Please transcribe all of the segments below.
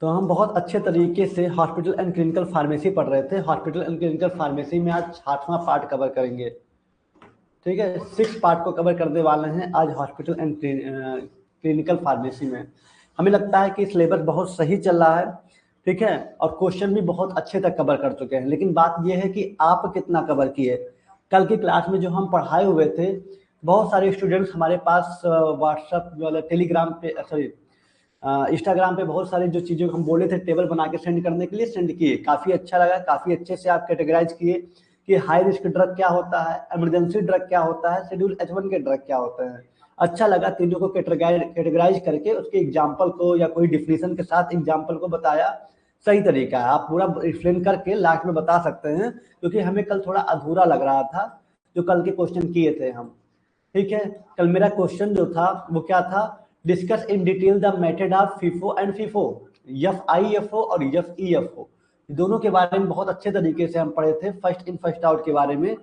तो हम बहुत अच्छे तरीके से हॉस्पिटल एंड क्लिनिकल फार्मेसी पढ़ रहे थे। हॉस्पिटल एंड क्लिनिकल फार्मेसी में आज 8वां पार्ट कवर करेंगे। ठीक है, 6 पार्ट को कवर करने वाले हैं आज हॉस्पिटल एंड क्लिनिकल फार्मेसी में। हमें लगता है कि सिलेबस बहुत सही चल रहा है। ठीक है, और क्वेश्चन भी बहुत अच्छे तक कवर कर चुके हैं, लेकिन बात यह है कि आप कितना कवर किए। कल की क्लास में जो हम पढ़ाए हुए थे, बहुत सारे स्टूडेंट्स हमारे पास व्हाट्सएप वाला टेलीग्राम पे सॉरी इंस्टाग्राम पे बहुत सारी जो चीज़ें हम बोले थे टेबल बना के सेंड करने के लिए सेंड किए। काफ़ी अच्छा लगा, काफ़ी अच्छे से आप कैटेगराइज किए कि हाई रिस्क ड्रग क्या होता है, इमरजेंसी ड्रग क्या होता है, शेड्यूल H1 के ड्रग क्या होते हैं। अच्छा लगा, तीनों को कैटेगराइज करके उसके एग्जाम्पल को या कोई डिफिनीशन के साथ एग्जाम्पल को बताया। सही तरीका है, आप पूरा एक्सप्लेन करके लास्ट में बता सकते हैं, क्योंकि हमें कल थोड़ा अधूरा लग रहा था जो कल के क्वेश्चन किए थे हम। ठीक है, कल मेरा क्वेश्चन जो था वो क्या था, discuss in detail the method of FIFO and FIFO, FIFO और FEFO दोनों के बारे में बहुत अच्छे तरीके से हम पढ़े थे। फर्स्ट इन फर्स्ट आउट के बारे में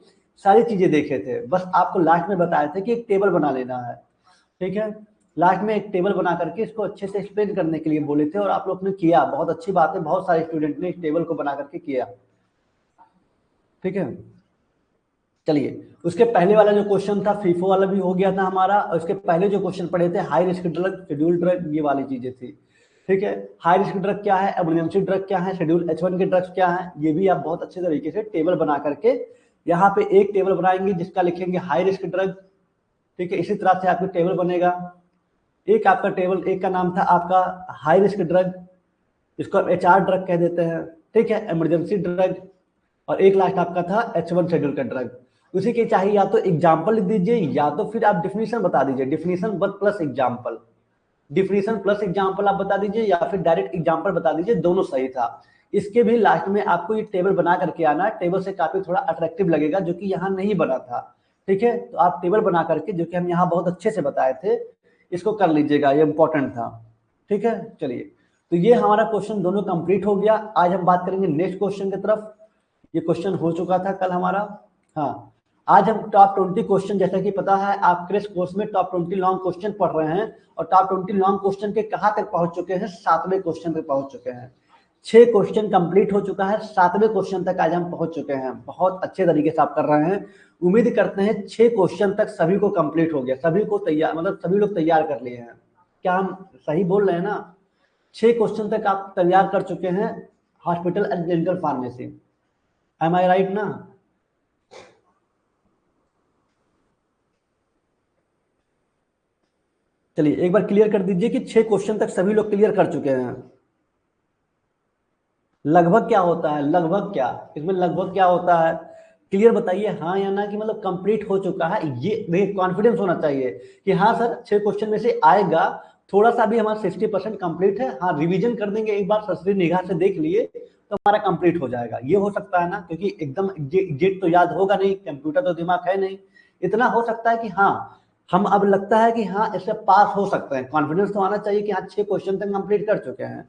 सारी चीजें देखे थे, बस आपको लास्ट में बताए थे कि एक टेबल बना लेना है। ठीक है, लास्ट में एक टेबल बना करके इसको अच्छे से एक्सप्लेन करने के लिए बोले थे और आप लोग ने किया, बहुत अच्छी बात है, बहुत सारे स्टूडेंट ने इस टेबल को बना करके किया। ठीक है, चलिए उसके पहले वाला जो क्वेश्चन था फीफो वाला भी हो गया था हमारा, और उसके पहले जो क्वेश्चन पढ़े थे high risk drug, schedule drug, ये वाली चीजें थी। ठीक है, हाई रिस्क ड्रग क्या है, इमरजेंसी ड्रग क्या है, शेड्यूल H1 के ड्रग्स क्या है, ये भी आप बहुत अच्छे तरीके से टेबल बना करके यहाँ पे एक टेबल बनाएंगे जिसका लिखेंगे हाई रिस्क ड्रग। ठीक है, इसी तरह से आपका टेबल बनेगा। एक आपका टेबल, एक का नाम था आपका हाई रिस्क ड्रग, इसको HR ड्रग कह देते हैं। ठीक है, इमरजेंसी ड्रग, और एक लास्ट आपका था H1 शेड्यूल का ड्रग। उसी के चाहिए या तो एग्जाम्पल लिख दीजिए या तो फिर आप डिफिनीशन बता दीजिए, definition word plus example, definition plus example आप बता दीजिए या फिर डायरेक्ट एग्जाम्पल बता दीजिए, दोनों सही था। इसके भी लास्ट में आपको ये टेबल बना करके आना है, टेबल से काफी थोड़ा अट्रैक्टिव लगेगा जो कि यहाँ नहीं बना था। ठीक है, तो आप टेबल बना करके जो कि हम यहाँ बहुत अच्छे से बताए थे इसको कर लीजिएगा, ये इंपॉर्टेंट था। ठीक है, चलिए तो ये हमारा क्वेश्चन दोनों कंप्लीट हो गया। आज हम बात करेंगे नेक्स्ट क्वेश्चन की तरफ। ये क्वेश्चन हो चुका था कल हमारा। हाँ, आज हम टॉप 20 क्वेश्चन, जैसा कि पता है आप क्रेश कोर्स में टॉप 20 लॉन्ग क्वेश्चन पढ़ रहे हैं, और टॉप 20 लॉन्ग क्वेश्चन के कहां तक पहुंच चुके हैं, 7वें क्वेश्चन तक पहुंच चुके हैं। 6 क्वेश्चन कंप्लीट हो चुका है, 7वें क्वेश्चन तक आज हम पहुंच चुके हैं। बहुत अच्छे तरीके से आप कर रहे हैं। उम्मीद करते हैं 6 क्वेश्चन तक सभी को कंप्लीट हो गया, सभी को तैयार, मतलब सभी लोग तैयार कर लिए हैं। क्या हम सही बोल रहे हैं ना? 6 क्वेश्चन तक आप तैयार कर चुके हैं hospital and clinical pharmacy. Am I right ना? चलिए एक बार क्लियर कर दीजिए कि 6 क्वेश्चन तक सभी लोग क्लियर कर चुके हैं। लगभग क्या होता है, लगभग क्या, इसमें लगभग क्या होता है, क्लियर बताइए हाँ या ना, कि मतलब कंप्लीट हो चुका है। ये देखिए कॉन्फिडेंस होना चाहिए कि हाँ सर 6 क्वेश्चन में से आएगा, थोड़ा सा भी हमारा 60% कंप्लीट है। हाँ, रिवीजन कर देंगे, एक बार ससरी निगाह से देख लिए तो हमारा कंप्लीट हो जाएगा। ये हो सकता है ना, क्योंकि एकदम एग्जैक्ट तो याद होगा नहीं, कंप्यूटर तो दिमाग है नहीं। इतना हो सकता है कि हाँ हम, अब लगता है कि हाँ इससे पास हो सकते हैं। कॉन्फिडेंस तो आना चाहिए कि हाँ 6 क्वेश्चन तक कंप्लीट कर चुके हैं।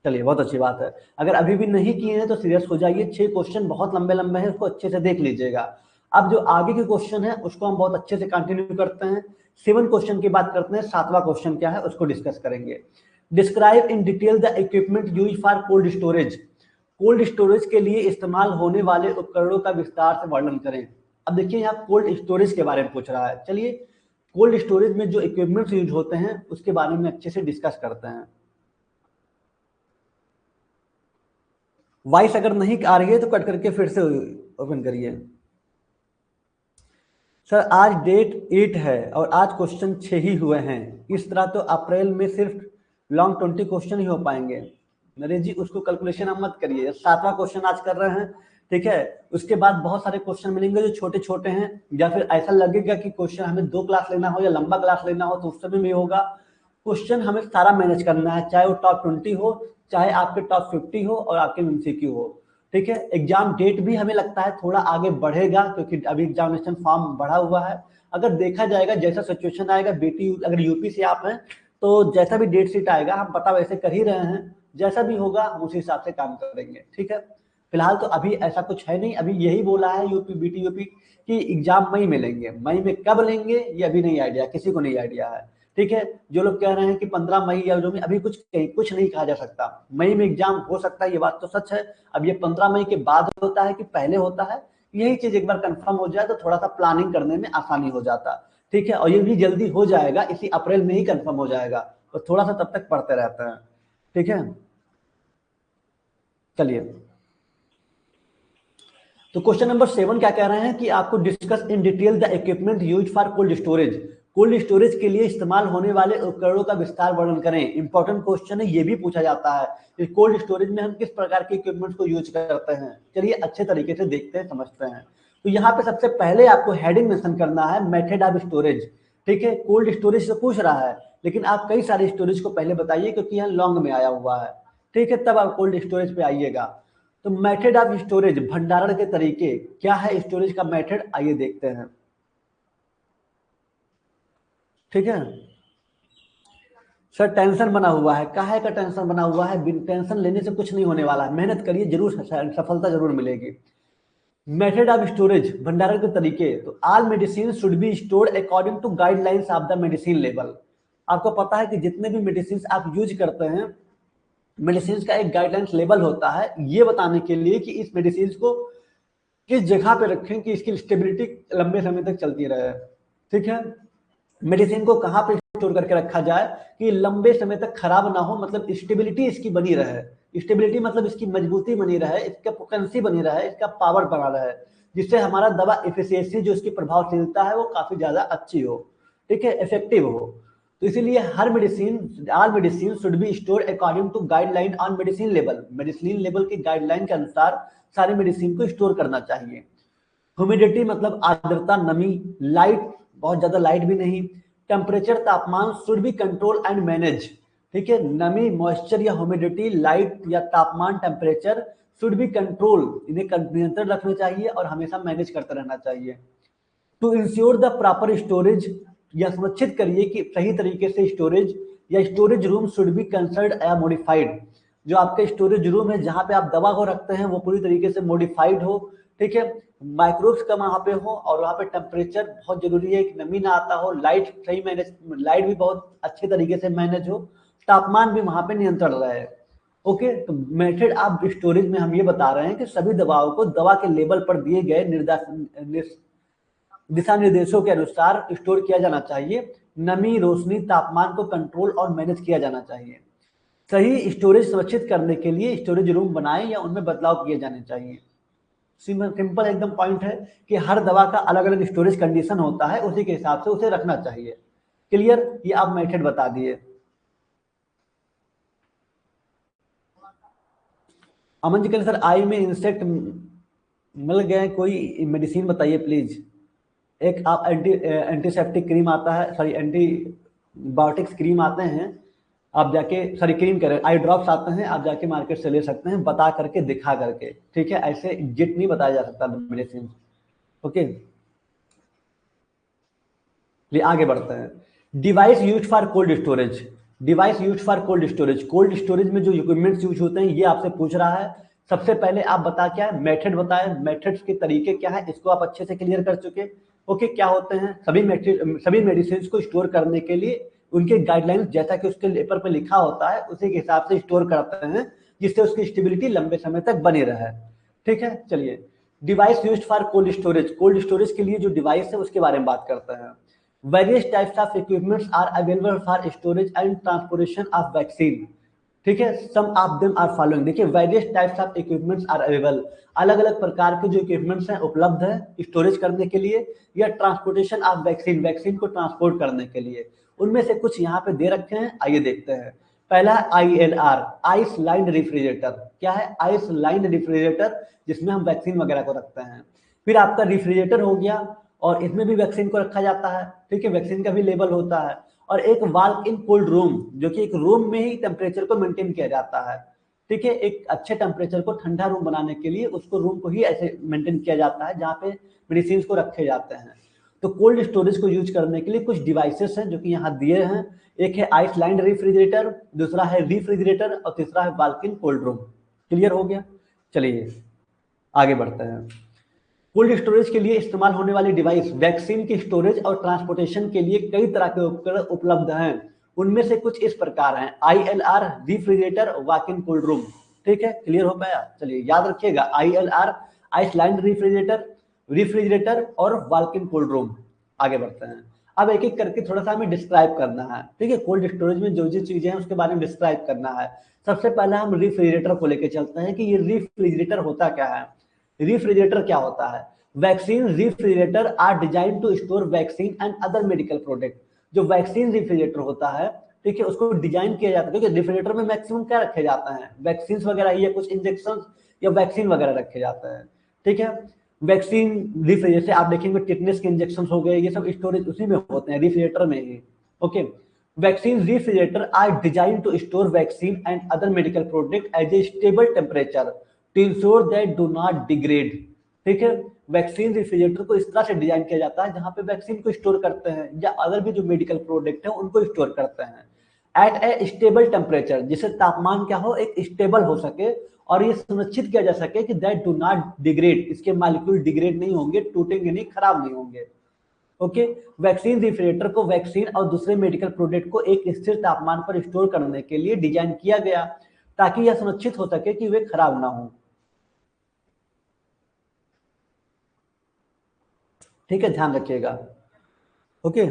चलिए बहुत अच्छी बात है। अगर अभी भी नहीं किए हैं तो सीरियस हो जाइए, 6 क्वेश्चन बहुत लंबे लंबे हैं, उसको अच्छे से देख लीजिएगा। अब जो आगे के क्वेश्चन है उसको हम बहुत अच्छे से कंटिन्यू करते हैं। 7 क्वेश्चन की बात करते हैं, 7वां क्वेश्चन क्या है उसको डिस्कस करेंगे। Describe in detail the equipment use for cold storage, cold storage के लिए इस्तेमाल होने वाले उपकरणों का विस्तार से वर्णन करें। अब देखिए यहाँ कोल्ड स्टोरेज के बारे में पूछ रहा है। चलिए कोल्ड स्टोरेज में जो इक्विपमेंट्स यूज होते हैं उसके बारे में अच्छे से डिस्कस करते हैं। वॉइस अगर नहीं आ रही है तो कट करके फिर से ओपन करिए। सर आज डेट 8 है और आज क्वेश्चन 6 ही हुए हैं, इस तरह तो अप्रैल में सिर्फ लॉन्ग 20 क्वेश्चन ही हो पाएंगे। नरेश जी उसको कैलकुलेशन आप मत करिए, 7वां क्वेश्चन आज कर रहे हैं। ठीक है, उसके बाद बहुत सारे क्वेश्चन मिलेंगे जो छोटे छोटे हैं, या फिर ऐसा लगेगा कि क्वेश्चन हमें 2 क्लास लेना हो या लंबा क्लास लेना हो तो उस समय भी होगा। क्वेश्चन हमें सारा मैनेज करना है, चाहे वो टॉप 20 हो, चाहे आपके टॉप 50 हो और आपके MCQ हो। ठीक है, एग्जाम डेट भी हमें लगता है थोड़ा आगे बढ़ेगा, क्योंकि अभी एग्जामिनेशन फॉर्म बढ़ा हुआ है। अगर देखा जाएगा जैसा सिचुएशन आएगा, बेटी अगर यूपी से आप हैं तो जैसा भी डेट शीट आएगा, हम पता वैसे कर ही रहे हैं, जैसा भी होगा हम उसी हिसाब से काम करेंगे। ठीक है, फिलहाल तो अभी ऐसा कुछ है नहीं, अभी यही बोला है यूपी BT UP कि एग्जाम मई में लेंगे, मई में कब लेंगे ये अभी नहीं आइडिया, किसी को नहीं आइडिया है। ठीक है, जो लोग कह रहे हैं कि 15 मई या जो भी, अभी कुछ नहीं कहा जा सकता। मई में एग्जाम हो सकता है, ये बात तो सच है। अब ये 15 मई के बाद होता है कि पहले होता है, यही चीज एक बार कंफर्म हो जाए तो थोड़ा सा प्लानिंग करने में आसानी हो जाता। ठीक है, और ये भी जल्दी हो जाएगा, इसी अप्रैल में ही कंफर्म हो जाएगा, तो थोड़ा सा तब तक पढ़ते रहते हैं। ठीक है, चलिए। तो क्वेश्चन नंबर 7 क्या कह रहे हैं कि आपको discuss in detail the equipment use for cold storage. Cold storage के लिए इस्तेमाल होने वाले उपकरणों का विस्तार वर्णन करें। इंपॉर्टेंट क्वेश्चन है, ये भी पूछा जाता है कि कोल्ड स्टोरेज में हम किस प्रकार के इक्विपमेंट्स को यूज करते हैं। चलिए अच्छे तरीके से देखते हैं, समझते हैं। तो यहाँ पे सबसे पहले आपको हेडिंग मेंशन करना है, मेथड ऑफ स्टोरेज। ठीक है, कोल्ड स्टोरेज से पूछ रहा है, लेकिन आप कई सारे स्टोरेज को पहले बताइए, क्योंकि यहाँ लॉन्ग में आया हुआ है। ठीक है, तब आप कोल्ड स्टोरेज पे आइएगा। तो मेथड ऑफ स्टोरेज, भंडारण के तरीके क्या है स्टोरेज का मेथड, आइए देखते हैं। ठीक है सर, टेंशन बना हुआ है, काहे का टेंशन बना हुआ है? टेंशन लेने से कुछ नहीं होने वाला है, मेहनत करिए, जरूर सफलता जरूर मिलेगी। मेथड ऑफ स्टोरेज, भंडारण के तरीके। तो all medicine should be stored according to guidelines of the medicine level. आपको पता है कि जितने भी मेडिसिन आप यूज करते हैं, मेडिसिन का एक गाइडलाइंस लेवल होता है, ये बताने के लिए कि इस मेडिसिन को किस जगह पे रखें कि इसकी स्टेबिलिटी लंबे समय तक चलती रहे। ठीक है, मेडिसिन को कहाँ पे स्टोर करके रखा जाए कि लंबे समय तक खराब ना हो, मतलब स्टेबिलिटी इसकी बनी रहे। स्टेबिलिटी मतलब इसकी मजबूती बनी रहे, इसका पोटेंसी बनी रहे, इसका पावर बना रहे, जिससे हमारा दवा एफिशिएंसी, जो इसकी प्रभावशीलता है, वो काफी ज्यादा अच्छी हो। ठीक है, इफेक्टिव हो। तो इसीलिए हर medicine, all medicine should be store according to guideline on medicine level. Medicine level की गाइडलाइन के अनुसार सारी मेडिसिन को स्टोर करना चाहिए। ह्यूमिडिटी मतलब आर्द्रता, नमी, लाइट, बहुत ज्यादा लाइट भी नहीं। टेम्परेचर, तापमान should be control and manage. ठीक है, नमी, मॉइस्चर या ह्यूमिडिटी, लाइट या तापमान, टेम्परेचर शुड बी कंट्रोल, इन्हें नियंत्रण रखना चाहिए और हमेशा मैनेज करते रहना चाहिए। To ensure the proper storage, या सुनिश्चित करिए कि सही तरीके से स्टोरेज या storage room should be concerned या मॉडिफाइड। जो आपके स्टोरेज रूम है, जहां पे आप दवा को रखते हैं, वो पूरी तरीके से मॉडिफाइड हो। ठीक है, माइक्रोब्स कम वहां पे हो, और वहां पे टेम्परेचर बहुत जरूरी है कि नमी ना आता हो, लाइट सही मैनेज, लाइट भी बहुत अच्छे तरीके से मैनेज हो, तापमान भी वहां पे नियंत्रण रहे। ओके, तो मेथड ऑफ स्टोरेज में हम ये बता रहे हैं कि सभी दवाओं को दवा के लेवल पर दिए गए दिशा निर्देशों के अनुसार स्टोर किया जाना चाहिए। नमी, रोशनी, तापमान को कंट्रोल और मैनेज किया जाना चाहिए। सही स्टोरेज सुरक्षित करने के लिए स्टोरेज रूम बनाए या उनमें बदलाव किए जाने चाहिए। सिंपल एकदम पॉइंट है कि हर दवा का अलग अलग स्टोरेज कंडीशन होता है, उसी के हिसाब से उसे रखना चाहिए। क्लियर, ये आप मेथड बता दिए। अमन जी, कल सर आई में इंसेक्ट मिल गए, कोई मेडिसिन बताइए प्लीज। एक आप एंटीसेप्टिक क्रीम आता है, सॉरी एंटीबायोटिक्स क्रीम आते हैं, आप जाके, सॉरी क्रीम कह रहे हैं, आई ड्रॉप्स आते हैं, आप जाके मार्केट से ले सकते हैं, बता करके, दिखा करके। ठीक है, ऐसे जिट नहीं बताया जा सकता मेडिसिन। ओके, लिए आगे बढ़ते हैं। Device use for cold storage. Device use for cold storage, cold storage में जो इक्विपमेंट्स यूज होते हैं, ये आपसे पूछ रहा है। सबसे पहले आप बता क्या है, मेथड बताए, मेथड्स के तरीके क्या है, इसको आप अच्छे से क्लियर कर चुके। ओके, क्या होते हैं सभी मेडिसिन को स्टोर करने के लिए उनके गाइडलाइंस, जैसा कि उसके पेपर पे लिखा होता है, उसी के हिसाब से स्टोर करते हैं, जिससे उसकी स्टेबिलिटी लंबे समय तक बनी रहे। ठीक है, चलिए। Device used for cold storage, cold storage के लिए जो डिवाइस है उसके बारे में बात करते हैं। Various types of equipments are available for storage and transportation of vaccine. ठीक है, some of them are following. देखिए, various types of equipments are available, अलग अलग प्रकार के जो इक्विपमेंट्स हैं उपलब्ध है स्टोरेज करने के लिए या ट्रांसपोर्टेशन ऑफ वैक्सीन, वैक्सीन को ट्रांसपोर्ट करने के लिए। उनमें से कुछ यहाँ पे दे रखे हैं, आइए देखते हैं। पहला है ILR, आइस लाइन रेफ्रिजरेटर। क्या है? आइस लाइन रेफ्रिजरेटर, जिसमें हम वैक्सीन वगैरह को रखते हैं। फिर आपका रेफ्रिजरेटर हो गया, और इसमें भी वैक्सीन को रखा जाता है। ठीक है, वैक्सीन का भी लेबल होता है। और एक वाल्व इन कोल्ड रूम, जो कि एक रूम में ही टेम्परेचर को मेंटेन किया जाता है। ठीक है, एक अच्छे टेम्परेचर को ठंडा रूम बनाने के लिए उसको, रूम को ही ऐसे मेंटेन किया जाता है जहाँ पे मेडिसिन को रखे जाते हैं। तो कोल्ड स्टोरेज को यूज करने के लिए कुछ डिवाइसेस हैं जो कि यहाँ दिए हैं। एक है आइस लाइन रेफ्रिजरेटर, दूसरा है रेफ्रिजरेटर, और तीसरा है valve in cold room. Clear हो गया? चलिए आगे बढ़ते हैं। कोल्ड स्टोरेज के लिए इस्तेमाल होने वाली डिवाइस वैक्सीन की स्टोरेज और ट्रांसपोर्टेशन के लिए कई तरह के उपकरण उपलब्ध हैं। उनमें से कुछ इस प्रकार हैं: ILR refrigerator, walk in cold room. ठीक है, क्लियर हो पाया? चलिए याद रखिएगा, ILR आइसलैंड रेफ्रिजरेटर और वॉक इन कोल्ड रूम। आगे बढ़ते हैं। अब एक एक करके थोड़ा सा हमें डिस्क्राइब करना है। ठीक है, कोल्ड स्टोरेज में जो जो चीजें हैं उसके बारे में डिस्क्राइब करना है। सबसे पहले हम रेफ्रिजरेटर को लेकर चलते हैं कि ये रेफ्रिजरेटर होता क्या है। रेफ्रिजरेटर क्या होता है? Vaccine refrigerator are design to store vaccine and other medical product. जो वैक्सीन रेफ्रिजरेटर होता है, ठीक है, उसको डिजाइन किया जाता है क्योंकि रेफ्रिजरेटर में मैक्सिमम क्या रखे जाते हैं? वैक्सीन वगैरह या कुछ इंजेक्शन या वैक्सीन वगैरह रखे जाते हैं। ठीक है, वैक्सीन रेफ्रिजरेटर जैसे आप देखेंगे टिटनेस के इंजेक्शन हो गए, ये सब स्टोरेज उसी में होते हैं, रेफ्रिजरेटर में ही। Okay, vaccine refrigerator are design to store vaccine and other medical product as a stable temperature to ensure that do not degrade. ठीक है, वैक्सीन रेफ्रिजरेटर को इस तरह से डिजाइन किया जाता है जहां पे वैक्सीन को स्टोर करते हैं या अदर भी जो मेडिकल प्रोडक्ट है उनको स्टोर करते हैं एट ए स्टेबल टेम्परेचर, जिससे तापमान क्या हो, एक स्टेबल हो सके और ये सुनिश्चित किया जा सके कि दैट डू नॉट डिग्रेड, इसके मॉलिक्यूल डिग्रेड नहीं होंगे, टूटेंगे नहीं, खराब नहीं होंगे। ओके, वैक्सीन रेफ्रिजरेटर को वैक्सीन और दूसरे मेडिकल प्रोडक्ट को एक स्थिर तापमान पर स्टोर करने के लिए डिजाइन किया गया ताकि यह सुनिश्चित हो सके कि वे खराब ना हो। ठीक है, ध्यान रखिएगा। ओके,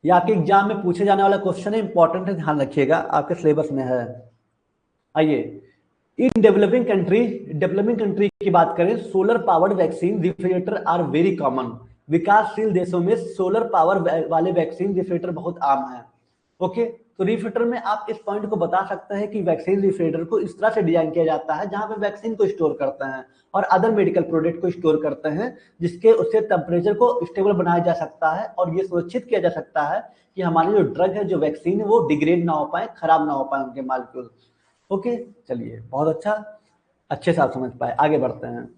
ये आपके एग्जाम में पूछे जाने वाला क्वेश्चन है, इंपॉर्टेंट है, ध्यान रखिएगा, आपके सिलेबस में है। आइए, इन डेवलपिंग कंट्री की बात करें, solar powered vaccine refrigerator are very common. विकासशील देशों में सोलर पावर वाले वैक्सीन रेफ्रिजरेटर बहुत आम है। ओके, तो रेफ्रिजरेटर में आप इस पॉइंट को बता सकते हैं कि वैक्सीन रेफ्रिजरेटर को इस तरह से डिजाइन किया जाता है जहां पे वैक्सीन को स्टोर करते हैं और अदर मेडिकल प्रोडक्ट को स्टोर करते हैं, जिसके उससे टेम्परेचर को स्टेबल बनाया जा सकता है और ये सुनिश्चित किया जा सकता है कि हमारी जो ड्रग है, जो वैक्सीन है, वो डिग्रेड ना हो पाए, खराब ना हो पाए उनके मॉलिक्यूल। ओके, चलिए, बहुत अच्छा, अच्छे से आप समझ पाए। आगे बढ़ते हैं।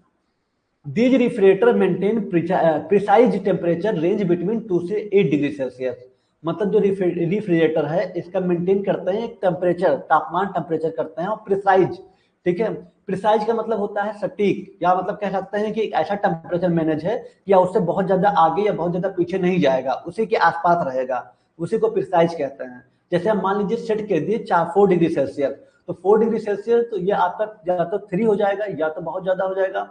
These refrigerator maintain precise temperature range between 2 से 8 डिग्री सेल्सियस। मतलब जो रेफ्रिजरेटर है इसका मेंटेन करते हैं एक टेम्परेचर, तापमान टेम्परेचर करते हैं, और प्रिसाइज। ठीक है, प्रिसाइज का मतलब होता है सटीक, या मतलब कह सकते हैं कि एक ऐसा टेम्परेचर मैनेज है या उससे बहुत ज्यादा आगे या बहुत ज्यादा पीछे नहीं जाएगा, उसी के आसपास रहेगा, उसी को प्रिसाइज कहते हैं। जैसे हम मान लीजिए सेट कर दिए 4 डिग्री सेल्सियस, तो 4 डिग्री सेल्सियस तो ये आपका या तो 3 हो जाएगा या तो बहुत ज्यादा हो जाएगा,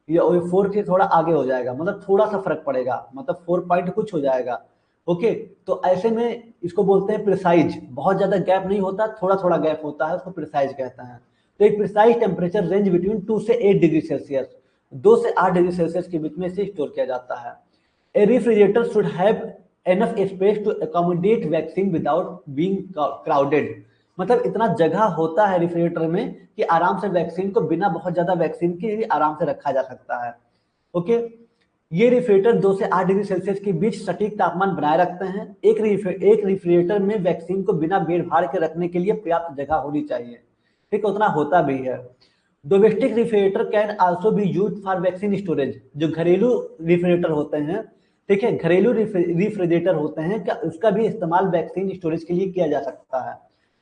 या 4 के थोड़ा आगे हो जाएगा, मतलब थोड़ा सा फर्क पड़ेगा, मतलब 4 पॉइंट कुछ हो जाएगा। ओके, तो ऐसे में इसको बोलते हैं प्रिसाइज, बहुत ज्यादा गैप नहीं होता, थोड़ा थोड़ा गैप होता है, उसको प्रिसाइज कहते हैं। तो एक प्रिसाइज टेम्परेचर रेंज बिटवीन 2 से 8 डिग्री सेल्सियस, 2 से 8 डिग्री सेल्सियस के बीच में से स्टोर किया जाता है। A refrigerator should have enough space to accommodate vaccine without being crowded. मतलब इतना जगह होता है रेफ्रिजरेटर में कि आराम से वैक्सीन को बिना बहुत ज्यादा वैक्सीन के भी आराम से रखा जा सकता है। ओके, ये रेफ्रिजरेटर 2 से 8 डिग्री सेल्सियस के बीच सटीक तापमान बनाए रखते हैं। एक रेफ्रिजरेटर में वैक्सीन को बिना भीड़ भाड़ के रखने के लिए पर्याप्त जगह होनी चाहिए। ठीक, उतना होता भी है। Domestic refrigerator can also be used for vaccine storage. जो घरेलू रेफ्रिजरेटर होते हैं, ठीक है, घरेलू रेफ्रिजरेटर होते हैं, क्या उसका भी इस्तेमाल वैक्सीन स्टोरेज के लिए किया जा सकता है।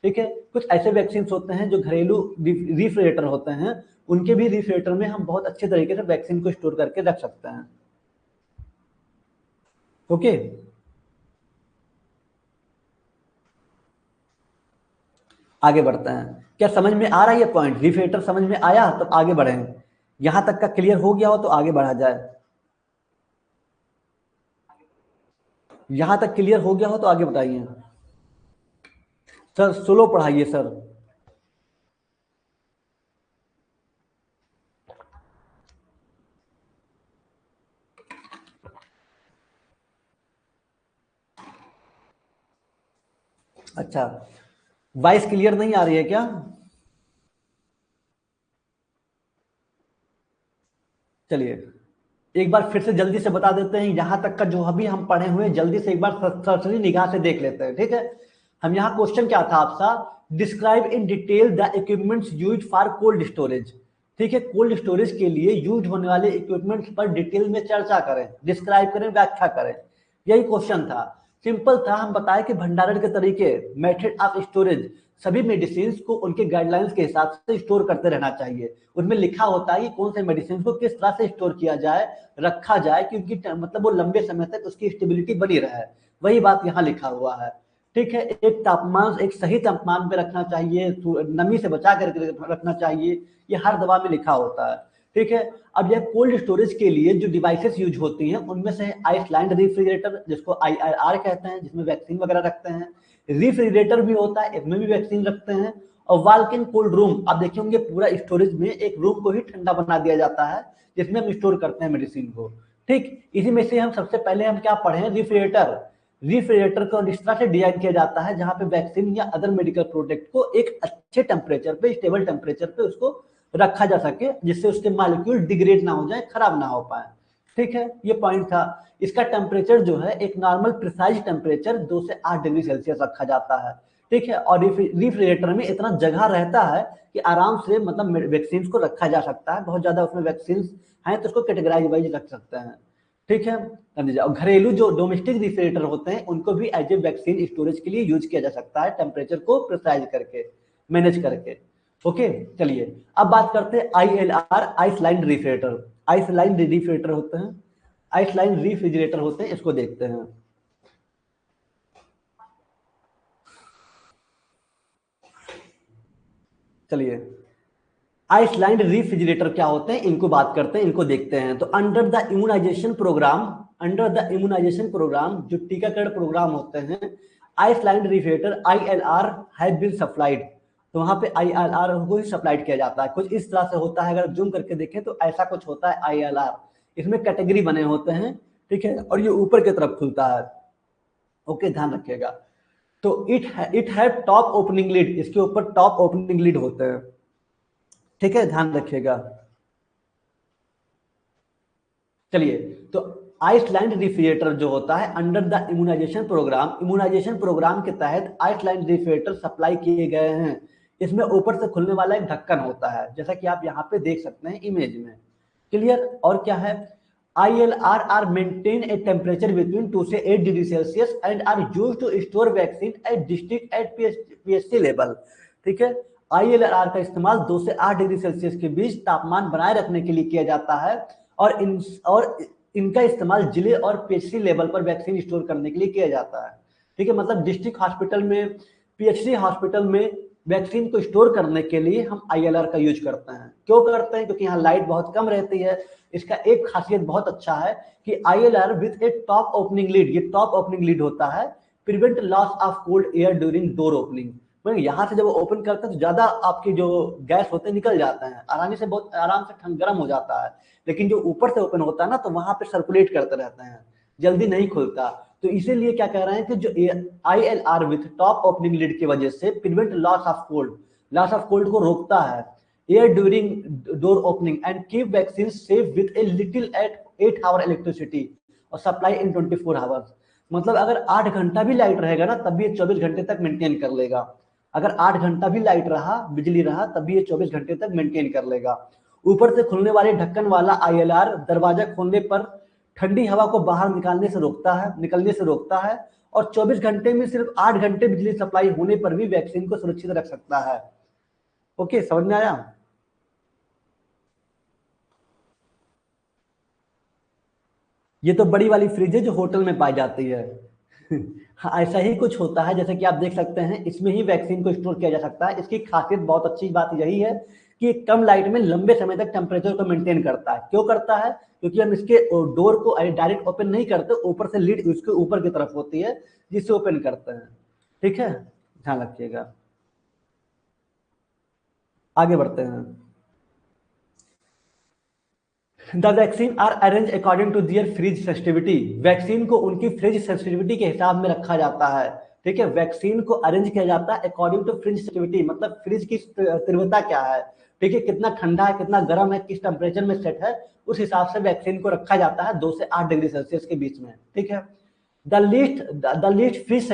ठीक है, कुछ ऐसे वैक्सीन होते हैं जो घरेलू रेफ्रिजरेटर होते हैं, उनके भी रेफ्रिजरेटर में हम बहुत अच्छे तरीके से वैक्सीन को स्टोर करके रख सकते हैं। ओके, आगे बढ़ते हैं। क्या समझ में आ रहा है ये पॉइंट? रेफ्रिजरेटर समझ में आया? तो आगे बढ़ें। यहां तक का क्लियर हो गया हो तो आगे बढ़ा जाए। यहां तक क्लियर हो गया हो तो आगे बताइए। सर स्लो पढ़ाइए सर। अच्छा, वॉइस क्लियर नहीं आ रही है क्या? चलिए, एक बार फिर से जल्दी से बता देते हैं, यहां तक का जो अभी हम पढ़े हुए हैं जल्दी से एक बार सरसरी निगाह से देख लेते हैं। ठीक है, हम यहाँ क्वेश्चन क्या था आपका? Describe in detail the equipments used for cold storage. ठीक है, कोल्ड स्टोरेज के लिए यूज होने वाले इक्विपमेंट्स पर डिटेल में चर्चा करें, डिस्क्राइब करें, व्याख्या करें, यही क्वेश्चन था। सिंपल था, हम बताए कि भंडारण के तरीके, मेथड ऑफ स्टोरेज, सभी मेडिसिन को उनके गाइडलाइंस के हिसाब से स्टोर करते रहना चाहिए। उनमें लिखा होता है कि कौन से मेडिसिन को किस तरह से स्टोर किया जाए, रखा जाए, क्योंकि मतलब वो लंबे समय तक उसकी स्टेबिलिटी बनी रहे। वही बात यहाँ लिखा हुआ है। ठीक है, एक तापमान, एक सही तापमान पे रखना चाहिए, नमी से बचा करके रखना चाहिए, ये हर दवा में लिखा होता है। ठीक है, अब यह कोल्ड स्टोरेज के लिए जो डिवाइसेस यूज होती हैं उनमें से आइसलैंड रेफ्रिजरेटर, जिसको IRR कहते हैं, जिसमें वैक्सीन वगैरह रखते हैं। रेफ्रिजरेटर भी होता है, इसमें भी वैक्सीन रखते हैं। और वाल्किन कोल्ड रूम, आप देखे होंगे पूरा स्टोरेज में एक रूम को ही ठंडा बना दिया जाता है जिसमें हम स्टोर करते हैं मेडिसिन को। ठीक, इसी में से हम सबसे पहले हम क्या पढ़े, रेफ्रिजरेटर। रेफ्रिजरेटर को इस तरह से डिजाइन किया जाता है जहां पे वैक्सीन या अदर मेडिकल प्रोडक्ट को एक अच्छे टेम्परेचर पे, स्टेबल टेम्परेचर पे उसको रखा जा सके, जिससे उसके मॉलिक्यूल डिग्रेड ना हो जाए, खराब ना हो पाए। ठीक है, ये पॉइंट था। इसका टेम्परेचर जो है एक नॉर्मल प्रिसाइज टेम्परेचर 2 से 8 डिग्री सेल्सियस रखा जाता है। ठीक है, और रेफ्रिजरेटर में इतना जगह रहता है कि आराम से मतलब वैक्सीन को रखा जा सकता है। बहुत ज्यादा उसमें वैक्सीन हैं तो उसको कैटेगराइज वाइज रख सकते हैं। ठीक है, और घरेलू जो डोमेस्टिक रेफ्रिजरेटर होते हैं उनको भी एज ए वैक्सीन स्टोरेज के लिए यूज किया जा सकता है, टेम्परेचर को प्रिसाइज करके, मैनेज करके। ओके, चलिए अब बात करते हैं ILR, ice lined refrigerator. Ice lined refrigerator होते हैं, आइसलैंड रेफ्रिजरेटर होते हैं, इसको देखते हैं। चलिए, आइसलैंड रेफ्रिजरेटर क्या होते हैं, इनको बात करते हैं, इनको देखते हैं। तो under the immunization program, under the immunization program, जो टीकाकरण प्रोग्राम होते हैं, ice lined refrigerator ILR has been supplied. तो वहां पे ILR को ही सप्लाइड किया जाता है। कुछ इस तरह से होता है, अगर जूम करके देखें तो ऐसा कुछ होता है ILR। इसमें कैटेगरी बने होते हैं। ठीक है, और ये ऊपर की तरफ खुलता है। ओके, ध्यान रखिएगा। तो इट है टॉप ओपनिंग लीड, इसके ऊपर टॉप ओपनिंग लीड होते हैं। ठीक है, ध्यान रखिएगा। चलिए, तो आइसलैंड रेफ्रिजरेटर जो होता है under the immunization program, immunization program के तहत आइसलैंड रेफ्रिजरेटर सप्लाई किए गए हैं। इसमें ऊपर से खुलने वाला एक ढक्कन होता है, जैसा कि आप यहाँ पे देख सकते हैं इमेज में। क्लियर, और क्या है, ILR are maintain a temperature between 2 से 8 degree Celsius and are use to store vaccine at district at PSC level. ठीक है, ILR का इस्तेमाल 2 से 8 डिग्री सेल्सियस के बीच तापमान बनाए रखने के लिए किया जाता है, और इनका इस्तेमाल जिले और PHC लेवल पर वैक्सीन स्टोर करने के लिए किया जाता है। ठीक है, मतलब डिस्ट्रिक्ट हॉस्पिटल में, PHC हॉस्पिटल में वैक्सीन को स्टोर करने के लिए हम ILR का यूज करते हैं। क्यों करते हैं, क्योंकि यहाँ लाइट बहुत कम रहती है। इसका एक खासियत बहुत अच्छा है कि ILR with A top opening lead, ये टॉप ओपनिंग लीड होता है, prevent loss of cold air during door opening. यहाँ से जब ओपन करते हैं तो ज्यादा आपके जो गैस होते हैं निकल जाते हैं, आराम से, बहुत आराम से ठंड गर्म हो जाता है। लेकिन जो ऊपर से ओपन होता है ना, तो वहां पे सर्कुलेट करते रहते हैं, जल्दी नहीं खुलता। तो इसीलिए क्या कह रहे हैं कि जो ILR with top opening lid की वजह से prevent loss of cold, loss of cold को रोकता है air during door opening and keep vaccine safe with a little at 8 hour electricity और सप्लाई इन 24 आवर्स। मतलब अगर 8 घंटा भी लाइट रहेगा ना, तब भी ये 24 घंटे तक मेंटेन कर लेगा। अगर 8 घंटा भी लाइट रहा, बिजली रहा, तब भी ये 24 घंटे तक मेंटेन कर लेगा। ऊपर से खुलने वाले ढक्कन वाला ILR दरवाजा खोलने पर ठंडी हवा को बाहर निकलने से रोकता है, और 24 घंटे में सिर्फ 8 घंटे बिजली सप्लाई होने पर भी वैक्सीन को सुरक्षित रख सकता है। ओके, समझ में आया। ये तो बड़ी वाली फ्रिज है जो होटल में पाई जाती है। हाँ, ऐसा ही कुछ होता है, जैसे कि आप देख सकते हैं, इसमें ही वैक्सीन को स्टोर किया जा सकता है। इसकी खासियत, बहुत अच्छी बात यही है कि कम लाइट में लंबे समय तक टेम्परेचर को मेंटेन करता है। क्यों करता है, क्योंकि हम इसके डोर को डायरेक्ट ओपन नहीं करते, ऊपर से लीड उसके ऊपर की तरफ होती है जिससे ओपन करते हैं। ठीक है, ध्यान रखिएगा। आगे बढ़ते हैं। The vaccine are arrange according to their freeze sensitivity, vaccine को उनकी फ्रिज सेंसिटिविटी के हिसाब में रखा जाता है। ठीक है, वैक्सीन को अरेंज किया जाता है अकॉर्डिंग टू फ्रिज सेंसिटिविटी, मतलब फ्रिज की तीव्रता क्या है। ठीक है, कितना ठंडा है, कितना गर्म है, किस टेम्परेचर में सेट है, उस हिसाब से वैक्सीन को रखा जाता है 2 से 8 डिग्री सेल्सियस के बीच में। ठीक है, the least freeze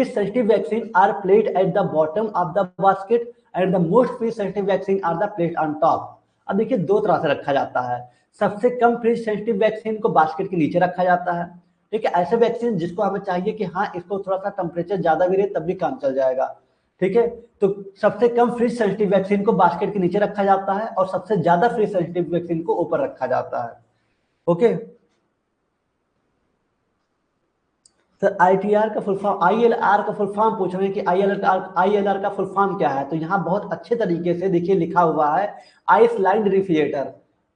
sensitive vaccine are placed at the bottom of the basket and the most freeze sensitive vaccine are the placed on top. अब देखिए, दो तरह से रखा जाता है। सबसे कम फ्रिज सेंसिटिव वैक्सीन को बास्केट के नीचे रखा जाता है। ठीक है, ऐसे वैक्सीन जिसको हमें चाहिए कि हाँ, इसको थोड़ा सा टेम्परेचर ज्यादा भी रहे तब भी काम चल जाएगा, ठीक है, तो सबसे कम फ्रीज सेंसिटिव वैक्सीन को बास्केट के नीचे रखा जाता है और सबसे ज्यादा फ्रीज सेंसिटिव वैक्सीन को ऊपर रखा जाता है। ओके सर, आईटीआर का फुल फॉर्म, आईएलआर का फुल फॉर्म पूछ रहे हैं कि आईएलआर का फुल फॉर्म क्या है। तो यहाँ बहुत अच्छे तरीके से देखिए लिखा हुआ है आइसलैंड रेफ्रिजरेटर।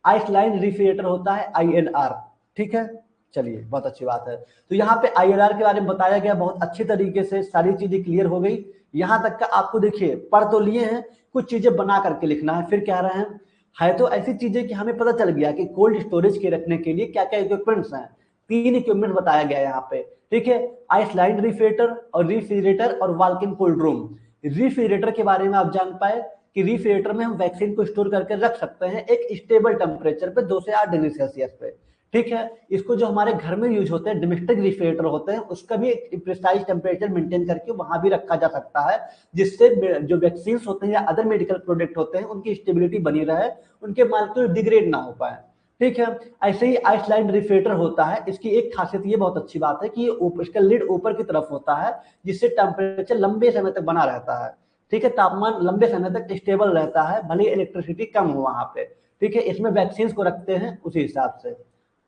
आइसलैंड रेफ्रिजरेटर होता है आईएलआर। ठीक है, चलिए बहुत अच्छी बात है। तो यहाँ पे आईएलआर के बारे में बताया गया, बहुत अच्छी तरीके से सारी चीजें क्लियर हो गई। यहाँ तक का आपको देखिए पढ़ तो लिए हैं, कुछ चीजें बना करके लिखना है। फिर कह रहे हैं है तो ऐसी चीजें कि हमें पता चल गया कि कोल्ड स्टोरेज के रखने के लिए क्या क्या इक्विपमेंट्स हैं। 3 इक्विपमेंट बताया गया यहाँ पे। ठीक है, आइसलैंड रेफ्रिजरेटर और वाल्किन कोल्ड रूम। रेफ्रिजरेटर के बारे में आप जान पाए कि रेफ्रिजरेटर में हम वैक्सीन को स्टोर करके रख सकते हैं एक स्टेबल टेम्परेचर पे 2 से 8 डिग्री सेल्सियस पे। ठीक है, इसको जो हमारे घर में यूज होते हैं डोमेस्टिक रेफ्रिजरेटर होते हैं, उसका भी एक प्रिसाइज टेम्परेचर मेंटेन करके वहां भी रखा जा सकता है, जिससे जो वैक्सीन होते हैं या अदर मेडिकल प्रोडक्ट होते हैं उनकी स्टेबिलिटी बनी रहे, उनके मालिक्यूल डिग्रेड ना हो पाए। ठीक है, ऐसे ही आइसलैंड रेफ्रिजरेटर होता है। इसकी एक खासियत ये बहुत अच्छी बात है कि इसका लिड ऊपर की तरफ होता है, जिससे टेम्परेचर लंबे समय तक बना रहता है। ठीक है, तापमान लंबे समय तक स्टेबल रहता है, भले इलेक्ट्रिसिटी कम हो वहां पे। ठीक है, इसमें वैक्सीन को रखते हैं उसी हिसाब से।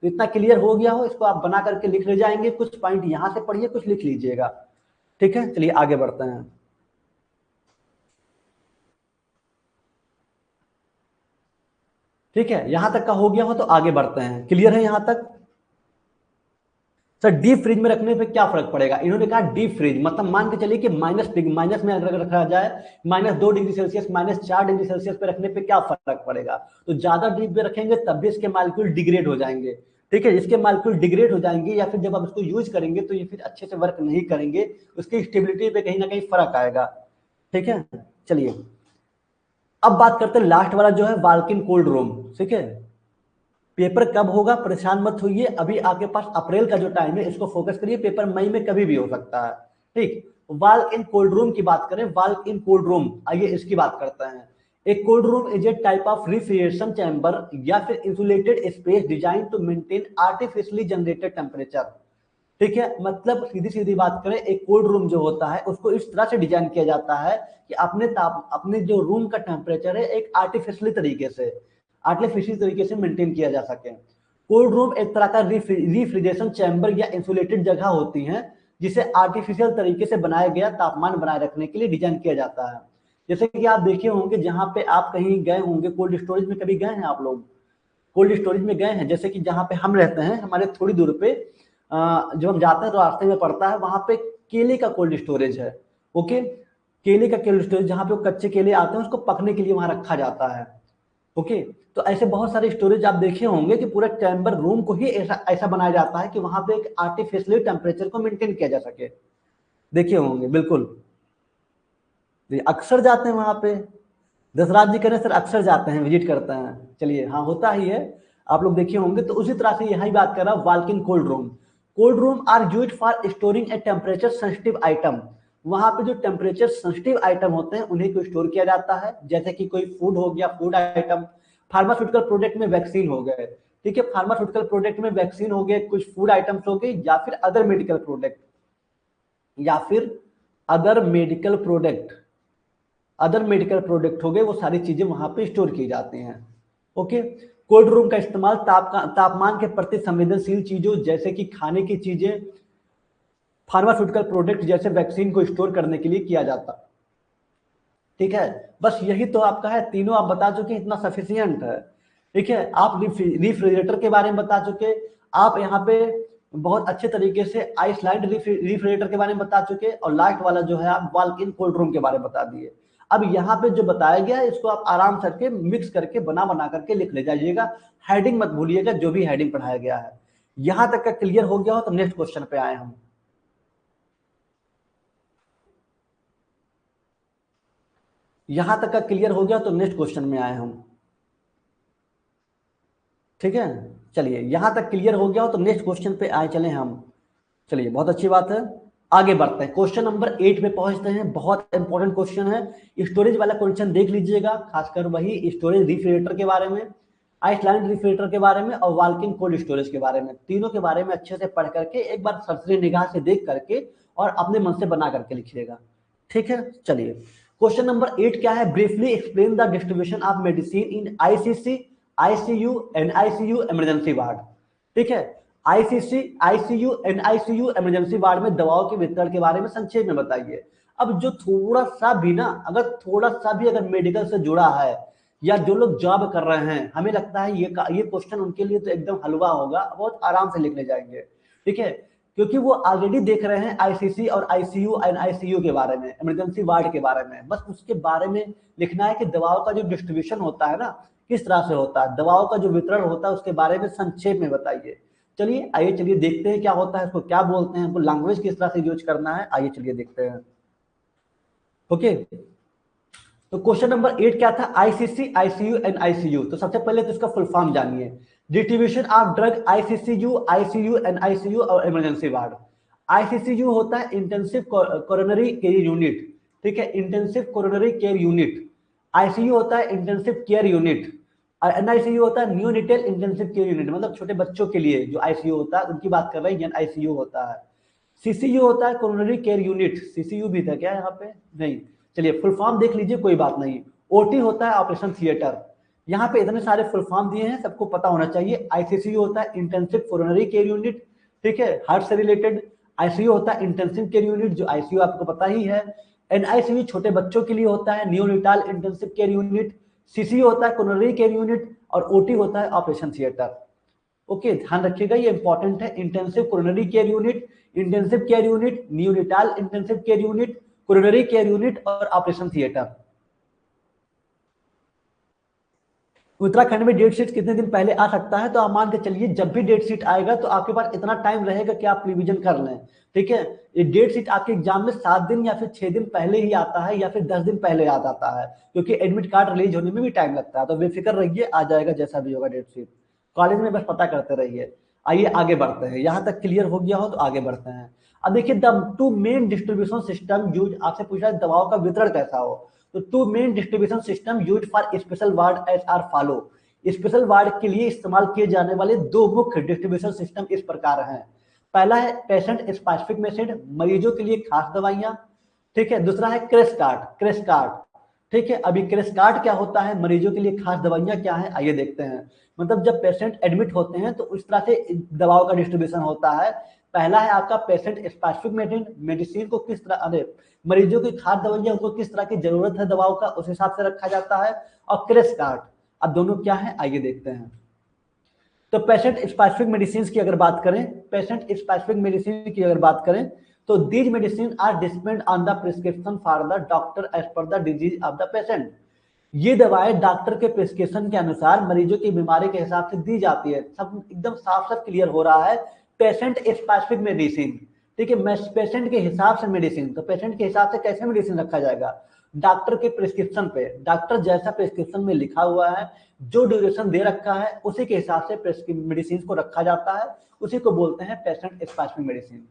तो इतना क्लियर हो गया हो, इसको आप बना करके लिख ले जाएंगे, कुछ पॉइंट यहाँ से पढ़िए, कुछ लिख लीजिएगा। ठीक है, चलिए आगे बढ़ते हैं। ठीक है, यहां तक का हो गया हो तो आगे बढ़ते हैं। क्लियर है यहां तक? सर डीप फ्रिज में रखने पे क्या फर्क पड़ेगा? इन्होंने कहा डीप फ्रिज मतलब मान के चलिए कि माइनस में अगर रखा जाए, -2 डिग्री सेल्सियस, -4 डिग्री सेल्सियस पे रखने पे क्या फर्क पड़ेगा? तो ज्यादा डीप में रखेंगे तब भी इसके मालिक्यूल डिग्रेड हो जाएंगे। ठीक है, इसके मालिक्यूल डिग्रेड हो जाएंगे या फिर जब आप इसको यूज करेंगे तो ये फिर अच्छे से वर्क नहीं करेंगे, उसकी स्टेबिलिटी पे कहीं ना कहीं फर्क आएगा। ठीक है, चलिए अब बात करते हैं लास्ट वाला जो है वाल्किन कोल्ड रूम। ठीक है, पेपर कब होगा परेशान मत होइए, अभी आपके पास अप्रैल का जो टाइम है इसको फोकस करिए, पेपर मई में कभी भी हो सकता है। ठीक, वाल्क इन कोल्ड रूम की बात करें, वाल्क इन कोल्ड रूम, आइए इसकी बात करते हैं। एक cold room is a type of refrigeration chamber या फिर insulated space design to maintain artificially generated temperature. ठीक है, मतलब सीधी सीधी बात करें, एक कोल्ड रूम जो होता है उसको इस तरह से डिजाइन किया जाता है कि अपने जो रूम का टेम्परेचर है एक आर्टिफिशियल तरीके से मेंटेन किया जा सके। कोल्ड रूम एक तरह का रिफ्रिजरेशन चैम्बर या इंसुलेटेड जगह होती है जिसे आर्टिफिशियल तरीके से बनाया गया तापमान बनाए रखने के लिए डिजाइन किया जाता है। जैसे कि आप देखे होंगे, जहां पे आप कहीं गए होंगे कोल्ड स्टोरेज में, कभी गए हैं आप लोग कोल्ड स्टोरेज में गए हैं? जैसे कि जहां पे हम रहते हैं हमारे थोड़ी दूर पे जब हम जाते हैं तो रास्ते में पड़ता है, वहां पे केले का कोल्ड स्टोरेज है। ओके, केले का कोल्ड स्टोरेज जहां पे कच्चे केले आते हैं उसको पकने के लिए वहां रखा जाता है। ओके, तो ऐसे बहुत सारे स्टोरेज आप देखे होंगे कि पूरा चैम्बर रूम को ही ऐसा ऐसा बनाया जाता है कि वहां पे एक आर्टिफिशियल टेम्परेचर को मेंटेन किया जा सके। देखे होंगे बिल्कुल, अक्सर जाते हैं वहां पे। दसराज जी कह रहे हैं सर अक्सर जाते हैं, विजिट करते हैं। चलिए हाँ, होता ही है, आप लोग देखे होंगे। तो उसी तरह से यही बात कर रहा हूं, walk in cold room. Cold room are used for storing a temperature sensitive item. वहां पे जो टेम्परेचर सेंसिटिव आइटम होते हैं उन्हीं को स्टोर किया जाता है, जैसे कि कोई फूड हो गया, फूड आइटम, फार्मास्यूटिकल प्रोडक्ट में वैक्सीन हो गए। ठीक है, फार्मास्यूटिकल प्रोडक्ट में वैक्सीन हो गए, कुछ फूड आइटम्स हो गए, या फिर अदर मेडिकल प्रोडक्ट, या फिर other medical product other medical product हो गए, वो सारी चीजें वहां पे स्टोर की जाती हैं। ओके, कोल्ड रूम का इस्तेमाल तापमान के प्रति संवेदनशील चीजों जैसे कि खाने की चीजें, फार्मास्यूटिकल प्रोडक्ट जैसे वैक्सीन को स्टोर करने के लिए किया जाता। ठीक है, बस यही तो आपका है, तीनों आप बता चुके, इतना सफिशियंट है। ठीक है, आप रिफ्रिजरेटर के बारे में बता चुके, आप यहाँ पे बहुत अच्छे तरीके से आइसलैंड रिफ्रिजरेटर के बारे में बता चुके, और लास्ट वाला जो है आप वाल्क इन कोल्ड रूम के बारे में बता दिए। अब यहाँ पे जो बताया गया है इसको आप आराम करके मिक्स करके बना बना करके लिख ले जाइएगा, हेडिंग मत भूलिएगा, जो भी हेडिंग पढ़ाया गया है। यहां तक का क्लियर हो गया हो तो नेक्स्ट क्वेश्चन पे आए हम। यहां तक का क्लियर हो गया तो नेक्स्ट क्वेश्चन में आए हम। ठीक है, चलिए यहां तक क्लियर हो गया हो तो नेक्स्ट क्वेश्चन पे आए चले हम। चलिए बहुत अच्छी बात है, आगे बढ़ते हैं, क्वेश्चन नंबर 8 पे पहुंचते हैं। बहुत इंपॉर्टेंट क्वेश्चन है, स्टोरेज वाला क्वेश्चन देख लीजिएगा, खासकर वही स्टोरेज रेफ्रिजरेटर के बारे में, आइसलैंड रेफ्रिजरेटर के बारे में और वाल्किन कोल्ड स्टोरेज के बारे में, तीनों के बारे में अच्छे से पढ़ करके एक बार सरसरी निगाह से देख करके और अपने मन से बना करके लिखिएगा। ठीक है, चलिए क्वेश्चन नंबर 8 क्या है, briefly explain the distribution of medicine in ICC, ICU, NICU, emergency ward. ठीक है, ICC, ICU, NICU, emergency ward में दवाओं के वितरण के बारे में संक्षेप में बताइए। अब जो थोड़ा सा भी ना, अगर थोड़ा सा भी अगर मेडिकल से जुड़ा है या जो लोग जॉब कर रहे हैं, हमें लगता है ये क्वेश्चन उनके लिए तो एकदम हलवा होगा, बहुत आराम से लिखने जाएंगे। ठीक है, क्योंकि वो ऑलरेडी देख रहे हैं आईसीसी और आईसीयू एनआईसीयू के बारे में, इमरजेंसी वार्ड के बारे में, बस उसके बारे में लिखना है कि दवाओं का जो डिस्ट्रीब्यूशन होता है ना, किस तरह से होता है, दवाओं का जो वितरण होता है उसके बारे में संक्षेप में बताइए। चलिए आइए, चलिए देखते हैं क्या होता है, इसको क्या बोलते हैं, हमको लैंग्वेज किस तरह से यूज करना है, आइए चलिए देखते हैं। ओके, तो क्वेश्चन नंबर 8 क्या था, आईसीसी, आईसीयू, एनआईसीयू। तो सबसे पहले तो इसका फुल फॉर्म जानिए, distribution of drug ICCU, ICU, NICU और इमरजेंसी वार्ड। आईसीसीयू होता है इंटेंसिव कोरोनरी केयर यूनिट। ठीक है, intensive coronary care unit. ICU होता है इंटेंसिव केयर यूनिट, और एनआईसीयू होता है न्यूनेटल इंटेंसिव केयर यूनिट, मतलब छोटे बच्चों के लिए जो आईसीयू होता है उनकी बात कर रहे हैं, एनआईसीयू होता है। सीसीयू होता है कोरोनरी केयर यूनिट, सीसीयू भी था क्या यहाँ पे, नहीं, चलिए फुल फॉर्म देख लीजिए, कोई बात नहीं। ओटी होता है ऑपरेशन थिएटर। यहाँ पे इतने सारे फुल फॉर्म दिए हैं, सबको पता होना चाहिए। आईसीसीयू होता है इंटेंसिव कोरोनरी केयर यूनिट, ठीक है, हार्ट से रिलेटेड। आईसीयू होता है इंटेंसिव केयर यूनिट, जो आईसीयू आपको पता ही है। एनआईसीयू छोटे बच्चों के लिए होता है, नियोनिटाल इंटेंसिव केयर यूनिट। सीसीयू होता है कोरोनरी केयर यूनिट, और ओटी होता है ऑपरेशन थिएटर। ओके, ध्यान रखिएगा, ये इंपॉर्टेंट है। Intensive coronary care unit, intensive care unit, neonatal intensive care unit, coronary care unit और ऑपरेशन थिएटर। उत्तराखंड में डेट शीट कितने दिन पहले आ सकता है, तो आप मान के चलिए जब भी डेट शीट आएगा तो आपके पास इतना टाइम रहेगा कि आप रिवीजन कर लें। ठीक है, ये डेट शीट आपके एग्जाम में 7 दिन या फिर 6 दिन पहले ही आता है, या फिर 10 दिन पहले आ जाता है, क्योंकि एडमिट कार्ड रिलीज होने में भी टाइम लगता है। तो बेफिक्र रहिए, आ जाएगा जैसा भी होगा डेट शीट, कॉलेज में बस पता करते रहिए। आइए आगे बढ़ते हैं, यहाँ तक क्लियर हो गया हो तो आगे बढ़ते हैं। अब देखिए, the two main distribution system use, आपसे पूछा है दवाओं का वितरण कैसा हो, तो two main distribution system use for special ward as are follow. Special ward के लिए इस्तेमाल किए जाने वाले दो मुख्य डिस्ट्रीब्यूशन सिस्टम इस प्रकार हैं। पहला है पेशेंट स्पेसिफिक मेथड, मरीजों के लिए खास दवाइयां। ठीक है, दूसरा है क्रेश कार्ड, क्रेश कार्ड। ठीक है, अभी क्रेश कार्ड क्या होता है, मरीजों के लिए खास दवाइयां क्या है, आइए देखते हैं। मतलब जब पेशेंट एडमिट होते हैं तो उस तरह से दवाओं का डिस्ट्रीब्यूशन होता है। पहला है आपका पेशेंट स्पेसिफिक मेडिसिन को किस तरह, अरे मरीजों की खास दवाइयां उनको किस तरह की जरूरत है दवाओं का, उस हिसाब से रखा जाता है। और क्रेश कार्ड, अब दोनों क्या है आइए देखते हैं। तो पेशेंट स्पेसिफिक मेडिसिन की अगर बात करें, पेशेंट स्पेसिफिक मेडिसिन की अगर बात करें, तो these medicine are dispensed on the prescription for the doctor as per the disease of the patient. ये दवाएं डॉक्टर के प्रिस्क्रिप्शन के अनुसार मरीजों की बीमारी के हिसाब से दी जाती है। सब एकदम साफ साफ क्लियर हो रहा है, पेशेंट स्पेसिफिक मेडिसिन। ठीक है, पेशेंट के हिसाब से मेडिसिन, तो पेशेंट के हिसाब से कैसे मेडिसिन रखा जाएगा, डॉक्टर के प्रिस्क्रिप्शन पे, डॉक्टर जैसा प्रिस्क्रिप्शन में लिखा हुआ है, जो ड्यूरेशन दे रखा है उसी के हिसाब से मेडिसिन को रखा जाता है, उसी को बोलते हैं पेशेंट स्पेसिफिक मेडिसिन।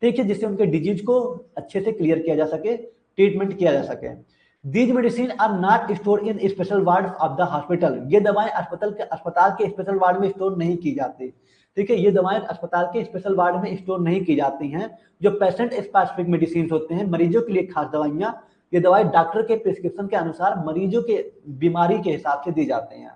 ठीक है, जिससे उनके डिजीज को अच्छे से क्लियर किया जा सके, ट्रीटमेंट किया जा सके। These medicine are not store in special ward of the hospital. ये दवाएं अस्पताल के स्पेशल वार्ड में स्टोर नहीं की जाती। ठीक है, ये दवाएं अस्पताल के स्पेशल वार्ड में स्टोर नहीं की जाती हैं। जो पेशेंट स्पेसिफिक मेडिसिन होते हैं, मरीजों के लिए खास दवाइयां, ये दवाएं डॉक्टर के प्रिस्क्रिप्शन के अनुसार मरीजों के बीमारी के हिसाब से दी जाती हैं।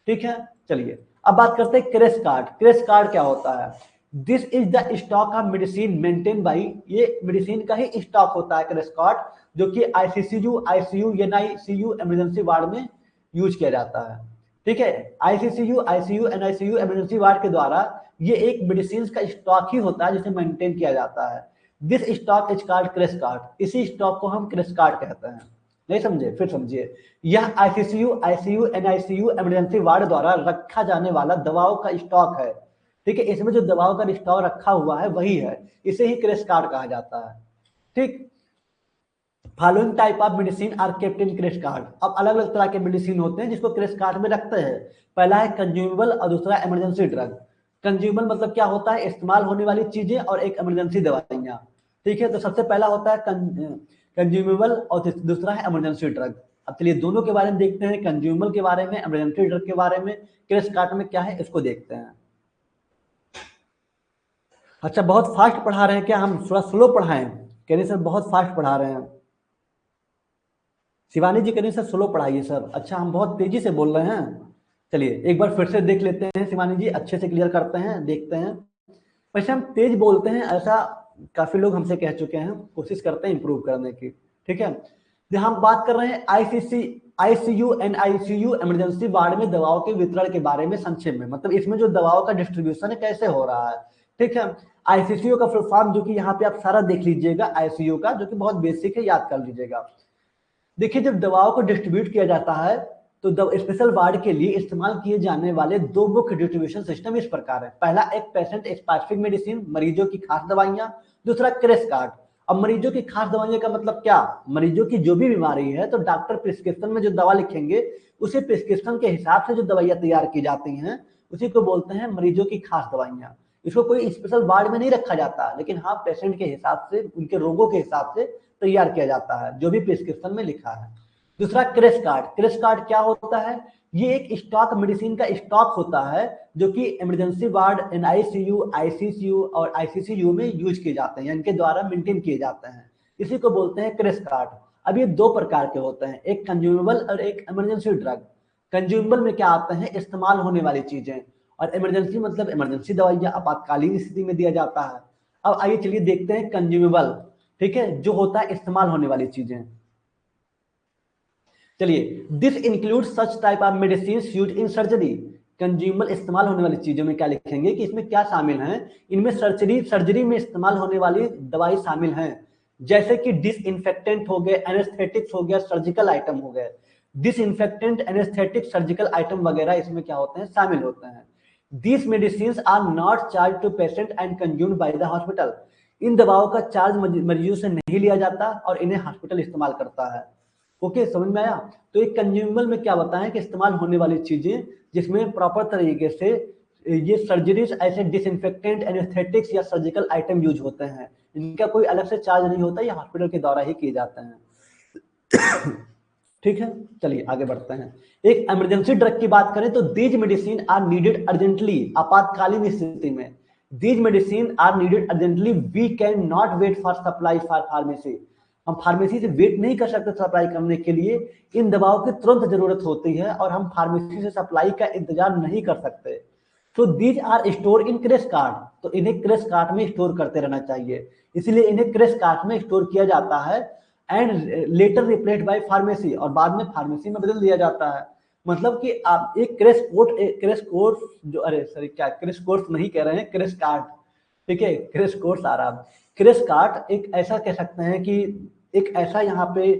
ठीक है, चलिए अब बात करते हैं क्रेश कार्ड। क्रेश कार्ड क्या होता है, this is the stock of medicine maintain by, ये मेडिसिन का ही स्टॉक होता है क्रेश कार्ड, जो कि ICCU, ICU, NICU, emergency ward में यूज किया जाता है। ठीक है, ICCU, ICU, NICU, emergency ward के द्वारा ये एक मेडिसिन का स्टॉक ही होता है जिसे मेंटेन किया जाता है। This stock is called crash cart, इसी स्टॉक को हम क्रेश कार्ड कहते हैं। नहीं समझे, फिर समझिए, यह ICCU, ICU, NICU, emergency ward द्वारा रखा जाने वाला दवाओं का स्टॉक है। ठीक है, इसमें जो दवाओं का स्टॉक रखा हुआ है वही है, इसे ही क्रेश कार्ड कहा जाता है। ठीक, following type of medicine are kept in crash cart. अब अलग अलग तरह के मेडिसिन होते हैं जिसको क्रेश कार्ड में रखते हैं। पहला है कंज्यूमेबल और दूसरा इमरजेंसी ड्रग। कंज्यूमेबल मतलब क्या होता है, इस्तेमाल होने वाली चीजें, और एक इमरजेंसी दवाइयां। ठीक है, तो सबसे पहला होता है कंज्यूमेबल और दूसरा है इमरजेंसी ड्रग। अब चलिए दोनों के बारे में देखते हैं, कंज्यूमेबल के बारे में, इमरजेंसी ड्रग के बारे में, क्रेश कार्ड में क्या है इसको देखते हैं। अच्छा, बहुत फास्ट पढ़ा रहे हैं क्या, हम थोड़ा स्लो पढ़ाएं, कहने से बहुत फास्ट पढ़ा रहे हैं। शिवानी जी करें सर स्लो पढ़ाइए सर। अच्छा हम बहुत तेजी से बोल रहे हैं। चलिए एक बार फिर से देख लेते हैं शिवानी जी, अच्छे से क्लियर करते हैं, देखते हैं। वैसे हम तेज बोलते हैं ऐसा काफी लोग हमसे कह चुके हैं, कोशिश करते हैं इंप्रूव करने की। ठीक है, जब हम बात कर रहे हैं ICU and ICU emergency ward में दवाओं के वितरण के बारे में संक्षेप में, मतलब इसमें जो दवाओं का डिस्ट्रीब्यूशन है कैसे हो रहा है। ठीक है, आईसीयू का फुल फॉर्म जो कि यहाँ पे आप सारा देख लीजिएगा आईसीयू का, जो कि बहुत बेसिक है, याद कर लीजिएगा। देखिए जब दवाओं को डिस्ट्रीब्यूट किया जाता है तो स्पेशल वार्ड के लिए इस्तेमाल किए जाने वाले दो मुख्य डिस्ट्रीब्यूशन सिस्टम इस प्रकार है। पहला एक पेशेंट स्पेसिफिक मेडिसिन, मरीजों की खास दवाइयां। दूसरा क्रेश कार्ड। अब मरीजों की खास दवाइयां का मतलब क्या, मरीजों की जो भी बीमारी है तो डॉक्टर प्रिस्क्रिप्शन में जो दवा लिखेंगे उसी प्रिस्क्रिप्शन के हिसाब से जो दवाइयां तैयार की जाती हैं उसी को बोलते हैं मरीजों की खास दवाइयां। इसको कोई स्पेशल वार्ड में नहीं रखा जाता, लेकिन हाँ पेशेंट के हिसाब से, उनके रोगों के हिसाब से तैयार किया जाता है जो भी प्रिस्क्रिप्शन में लिखा है। दूसरा क्रेश कार्ड। क्रेश कार्ड क्या होता है, ये एक स्टॉक मेडिसिन का स्टॉक होता है जो कि इमरजेंसी वार्ड, एनआईसीयू, आईसीसीयू और आईसीसीयू में यूज किए जाते हैं, इनके द्वारा मेंटेन किए जाते हैं। इसी को बोलते हैं क्रेश कार्ड। अब ये दो प्रकार के होते हैं, एक कंज्यूमेबल और एक इमरजेंसी ड्रग। कंज्यूमेबल में क्या आते हैं, इस्तेमाल होने वाली चीजें, और इमरजेंसी मतलब इमरजेंसी दवाइयां, आपातकालीन स्थिति में दिया जाता है। अब आइए चलिए देखते हैं कंज्यूमेबल। ठीक है, जो होता है इस्तेमाल होने वाली चीजें। चलिए, this include such type of medicine used in surgery. Consumer इस्तेमाल होने वाली चीजों में क्या लिखेंगे कि इसमें क्या शामिल है, इनमें सर्जरी में इस्तेमाल होने वाली दवाई शामिल है, जैसे कि डिसइंफेक्टेंट हो गए, एनेस्थेटिक्स हो गया, सर्जिकल आइटम हो गए। डिसइंफेक्टेंट, एनेस्थेटिक, सर्जिकल आइटम वगैरह इसमें क्या होते हैं, शामिल होते हैं। These medicines are not charged to patient and consumed by the hospital. इन दवाओं का चार्ज मरीजों से नहीं लिया जाता और इन्हें हॉस्पिटल इस्तेमाल करता है। ओके, समझ में आया। तो एक कंज्यूमेबल में क्या बताएं कि इस्तेमाल होने वाली चीजें जिसमें प्रॉपर तरीके से ये सर्जरीज, ऐसे डिसइंफेक्टेंट, एनेस्थेटिक्स या सर्जिकल आइटम यूज होते हैं, इनका कोई अलग से चार्ज नहीं होता, ये हॉस्पिटल के द्वारा ही किए जाते हैं। ठीक है, चलिए आगे बढ़ते हैं। एक इमरजेंसी ड्रग की बात करें तो these medicine are needed urgently, आपातकालीन स्थिति में। These medicine are needed urgently, we can not wait for supply for pharmacy. हम फार्मेसी से वेट नहीं कर सकते सप्लाई करने के लिए, इन दवाओं की तुरंत जरूरत होती है और हम फार्मेसी से सप्लाई का इंतजार नहीं कर सकते। तो these are store in crash cart, तो इन्हें क्रेश कार्ड में स्टोर करते रहना चाहिए, इसलिए इन्हें क्रेश कार्ड में स्टोर किया जाता है। And later replaced by pharmacy, और बाद में फार्मेसी में बदल दिया जाता है। मतलब कि आप एक क्रेश कोर्स जो, अरे सॉरी क्या क्रेश कोर्स नहीं कह रहे हैं, क्रेश कार्ड। ठीक है, क्रेश कोर्स आ रहा है। क्रेश कार्ड एक ऐसा कह सकते हैं कि एक ऐसा यहाँ पे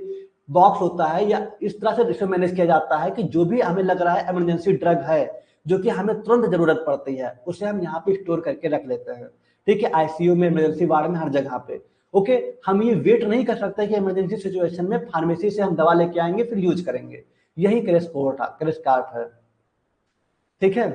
बॉक्स होता है या इस तरह से इसे मैनेज किया जाता है कि जो भी हमें लग रहा है इमरजेंसी ड्रग है जो कि हमें तुरंत जरूरत पड़ती है, उसे हम यहाँ पे स्टोर करके रख लेते हैं। ठीक है, आईसीयू में, इमरजेंसी वार्ड में, हर जगह पे। ओके, हम ये वेट नहीं कर सकते कि इमरजेंसी सिचुएशन में फार्मेसी से हम दवा लेके आएंगे फिर यूज करेंगे, यही क्रेश कार्ड है। ठीक है,